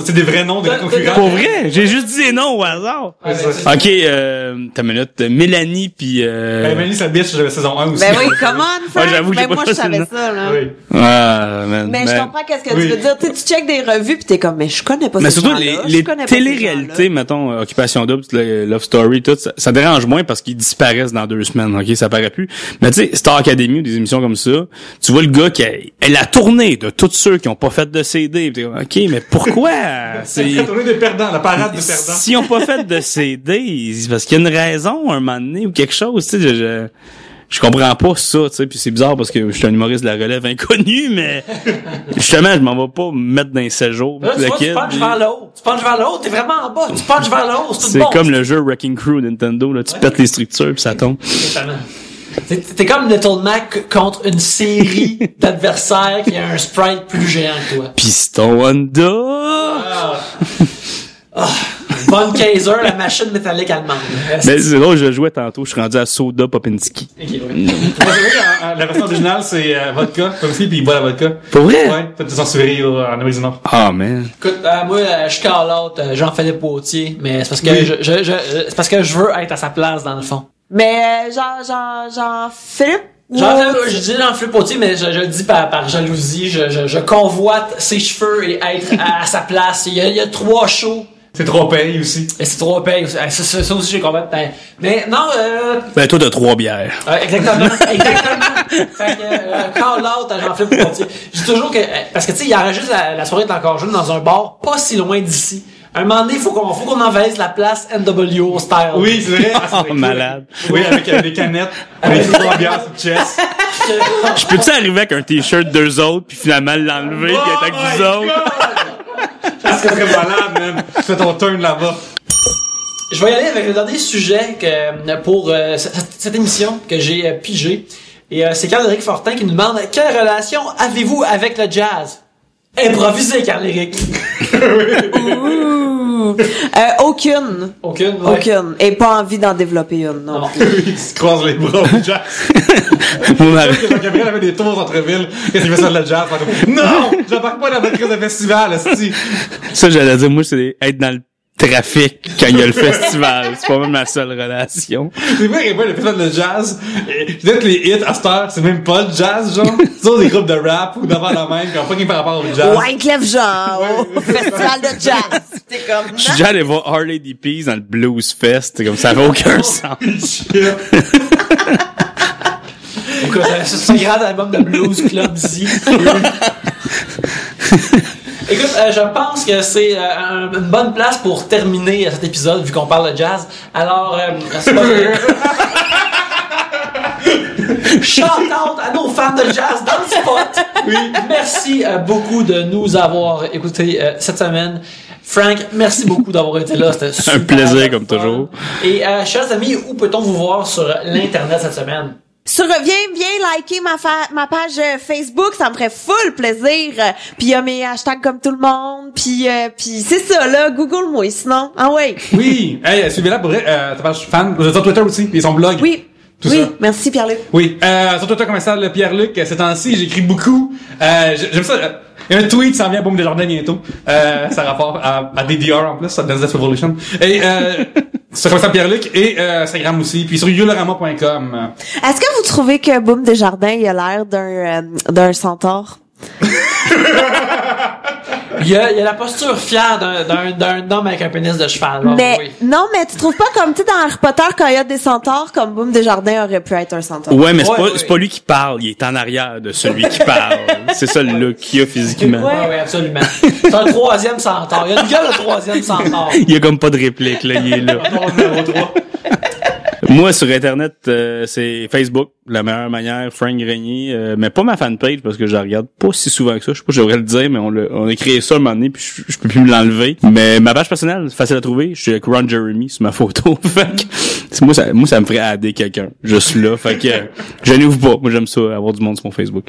c'est des vrais noms, des concurrents. Pour vrai? J'ai juste dit des noms au hasard. Ouais, c'est- Ok, t'as une minute. Mélanie puis Ben, Mélanie, sa bitch, j'avais saison 1 aussi. Ben oui, comment, Frank? j'avoue que j'ai Ben pas moi, je choisi le savais ça, là. Oui. Ah, man. Mais je Ben, comprends qu'est-ce que oui. tu veux dire. Tu sais, tu checkes des revues pis t'es comme, mais je connais pas mais ces surtout gens-là. les Je connais pas ces télé-réalités, gens-là. mettons, Occupation Double, Love Story, tout, ça dérange moins parce qu'ils disparaissent dans 2 semaines, ok, ça paraît plus. Mais tu sais, Star Academy ou des émissions comme ça, tu vois le gars qui a la tournée de tous ceux qui ont pas fait de CD, pis t'es comme, ok, mais pourquoi? C'est la tournée des perdants, la parade des perdants. S'ils ont pas fait de CD, c'est parce qu'il y a une raison, un moment donné, ou quelque chose, tu sais, je comprends pas ça, tu sais, puis c'est bizarre parce que je suis un humoriste de la relève inconnu, mais justement, je m'en vais pas me mettre dans les 7 jours. Là, tu vois, tu punches vers le haut. Tu punches vers le haut, t'es vraiment en bas. Tu punches vers le haut, c'est tout C'est bon. comme le jeu Wrecking Crew Nintendo, là, tu pètes les structures puis ça tombe. Exactement. T'es comme Little Mac contre une série d'adversaires qui a un sprite plus géant que toi. Piston Honda! Von Kaiser, la machine métallique allemande. Mais c'est drôle, je jouais tantôt, je suis rendu à Soda Popinski. Ok, ouais. Moi, c'est vrai que la version originale, c'est vodka, comme si, puis il boit la vodka. Pour vrai? Ouais, fait de censuré, là, en Amérique du Nord. Ah, man. Écoute, moi, je call out Jean-Philippe Potier, mais c'est parce que Oui. c'est parce que je veux être à sa place, dans le fond. Mais, Jean-Philippe? Je dis Jean-Philippe Potier, mais je le dis par jalousie. Je convoite ses cheveux et être à sa place. Il y a 3 shows. C'est trop payé aussi. Et c'est 3 payes. Ça aussi, j'ai complètement. Mais non, Ben, toi, t'as 3 bières. exactement. Fait que, call out à Jean-Philippe Potier. Je dis toujours que, parce que tu sais, il enregistre la soirée est encore jeune dans un bar pas si loin d'ici. À un moment donné, faut qu'on envahisse la place NWO style. Oui, c'est vrai. Ah, c'est Oh, cool. malade. Oui, avec des canettes, avec des ambiances sur le chest. Je peux-tu arriver avec un t-shirt d'eux autres puis finalement l'enlever puis être avec Oh vous my autres? Ça serait très malade, man. Tu fais ton turn là-bas. Je vais y aller avec le dernier sujet pour cette émission que j'ai pigé. Et c'est Carl-Éric Fortin qui nous demande « Quelle relation avez-vous avec le jazz? » Improvisé, Carl-Éric. Ouh. Aucune. Aucune, ouais. Aucune. Et pas envie d'en développer une, non. Non. Il se croise les bras au jazz. Moi, ma- Jean-Gabriel avait des tours entre villes. Qu'est-ce qu'il fait ça de la jazz? Comme, non! J'embarque pas dans votre crise de festival, esti. Ça, j'allais dire, moi, c'est être dans le trafic quand il y a le festival. C'est pas même ma seule relation. C'est vrai qu'il y a pas le festival de jazz. Peut-être les hits à cette heure, c'est même pas le jazz, genre. C'est genre des groupes de rap ou d'avant la même qui ont pas rien par rapport au jazz. Wyclef Jean, au festival de jazz. T'es comme, Je suis déjà allé voir Harley Peas dans le Blues Fest. C'est comme ça avait aucun sens. Shit. Écoute, c'est un grand album de Blues Club Z. Écoute, je pense que c'est une bonne place pour terminer cet épisode, vu qu'on parle de jazz. Alors, c'est pas vrai. Shout out à nos fans de jazz dans le spot. Oui. Merci beaucoup de nous avoir écoutés cette semaine. Frank, merci beaucoup d'avoir été là. C'était super. Un plaisir, comme toujours. Et chers amis, où peut-on vous voir sur l'internet cette semaine? viens liker ma page Facebook, ça me ferait full plaisir. Puis il y a mes hashtags comme tout le monde, puis c'est ça là, Google-moi sinon. Ah ouais. Oui. Hey, suivez-la pour vrai. Ta page fan. Vous êtes sur Twitter aussi. Et son blog. Oui. Tout oui, ça. merci Pierre-Luc. Oui. Sur Twitter, comme ça, le Pierre-Luc, ces temps-ci, j'écris beaucoup. J'aime ça. Il y a un tweet qui s'en vient à Boom Desjardins bientôt. Ça a rapport à DDR en plus, à Dance Dance Revolution. Et, c'est comme ça, Pierre-Luc. Et, Instagram aussi. Puis sur yolorama.com. Est-ce que vous trouvez que Boom Desjardins il a l'air d'un centaure? Il y a la posture fière d'un homme avec un pénis de cheval. Alors, Mais, oui. non, mais tu trouves pas comme, tu sais, dans Harry Potter, quand il y a des centaures, comme Boom Desjardins aurait pu être un centaure. Ouais, mais Ouais. c'est pas lui qui parle, il est en arrière de celui qui parle. C'est ça le look qu'il a physiquement. Ouais, absolument. C'est un troisième centaure. Il y a une gueule de troisième centaure. Il y a comme pas de réplique, là, il est là. Numéro 3. Moi, sur Internet, c'est Facebook, la meilleure manière, Frank Grenier, mais pas ma fanpage, parce que je la regarde pas si souvent que ça. Je sais pas, je devrais le dire, mais on a créé ça un moment donné, puis je peux plus me l'enlever. Mais ma page personnelle, c'est facile à trouver. Je suis avec Ron Jeremy sur ma photo. Fait que, moi, ça me ferait adder quelqu'un. Juste là. Fait que, gênez-vous pas. Moi, j'aime ça, avoir du monde sur mon Facebook.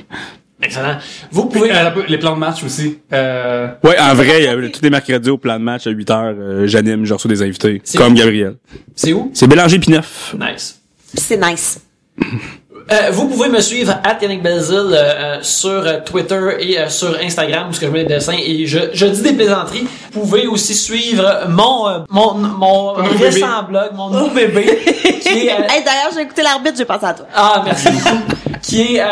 Excellent. Vous pouvez... Les plans de match aussi. Ouais, en vrai, tous les mercredis au plan de match à 8h, j'anime, je reçois des invités. C'est Comme où? Gabriel. C'est où? C'est Bélanger Pineuf. Nice. C'est nice. Vous pouvez me suivre Yannick Belzile sur Twitter et sur Instagram où je mets des dessins et je dis des plaisanteries. Vous pouvez aussi suivre mon récent blog, mon nouveau bébé qui est Hey, d'ailleurs, j'ai écouté l'arbitre, j'ai pensé à toi. ah merci beaucoup qui est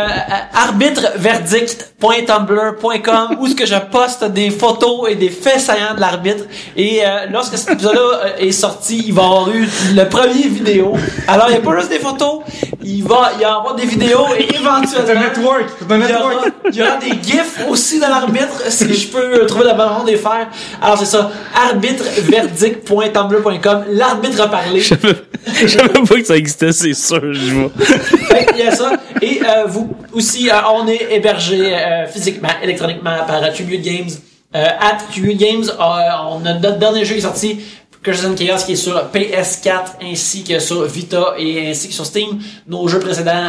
arbitreverdict.tumblr.com où ce que je poste des photos et des faits saillants de l'arbitre et lorsque cet épisode-là est sorti, il va y avoir eu le premier vidéo. Alors il y a pas juste des photos, il va y avoir des vidéos et éventuellement C'est un network. il y aura des gifs aussi dans l'arbitre si je peux trouver la bonne façon de les faire. Alors c'est ça, arbitreverdict.tumblr.com, l'arbitre a parlé. Je savais pas que ça existait, c'est sûr, je vois. Fait qu'il y a ça. Et vous aussi, on est hébergé physiquement, électroniquement par Tribute Games. Tribute Games, on a notre dernier jeu qui est sorti, Curses and Chaos, qui est sur PS4 ainsi que sur Vita et ainsi que sur Steam. Nos jeux précédents,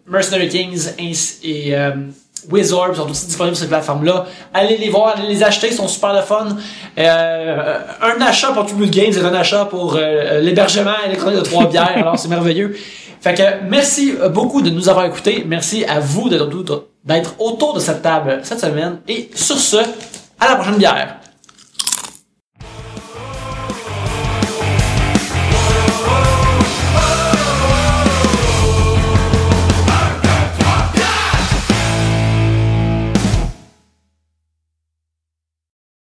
Mercenary Kings et Wizard sont aussi disponibles sur cette plateforme-là. Allez les voir, allez les acheter, ils sont super le fun. Un achat pour Tribute Games et un achat pour l'hébergement électronique de Trois-Bières, alors c'est merveilleux. Fait que merci beaucoup de nous avoir écoutés. Merci à vous d'être autour de cette table cette semaine. Et sur ce, à la prochaine bière.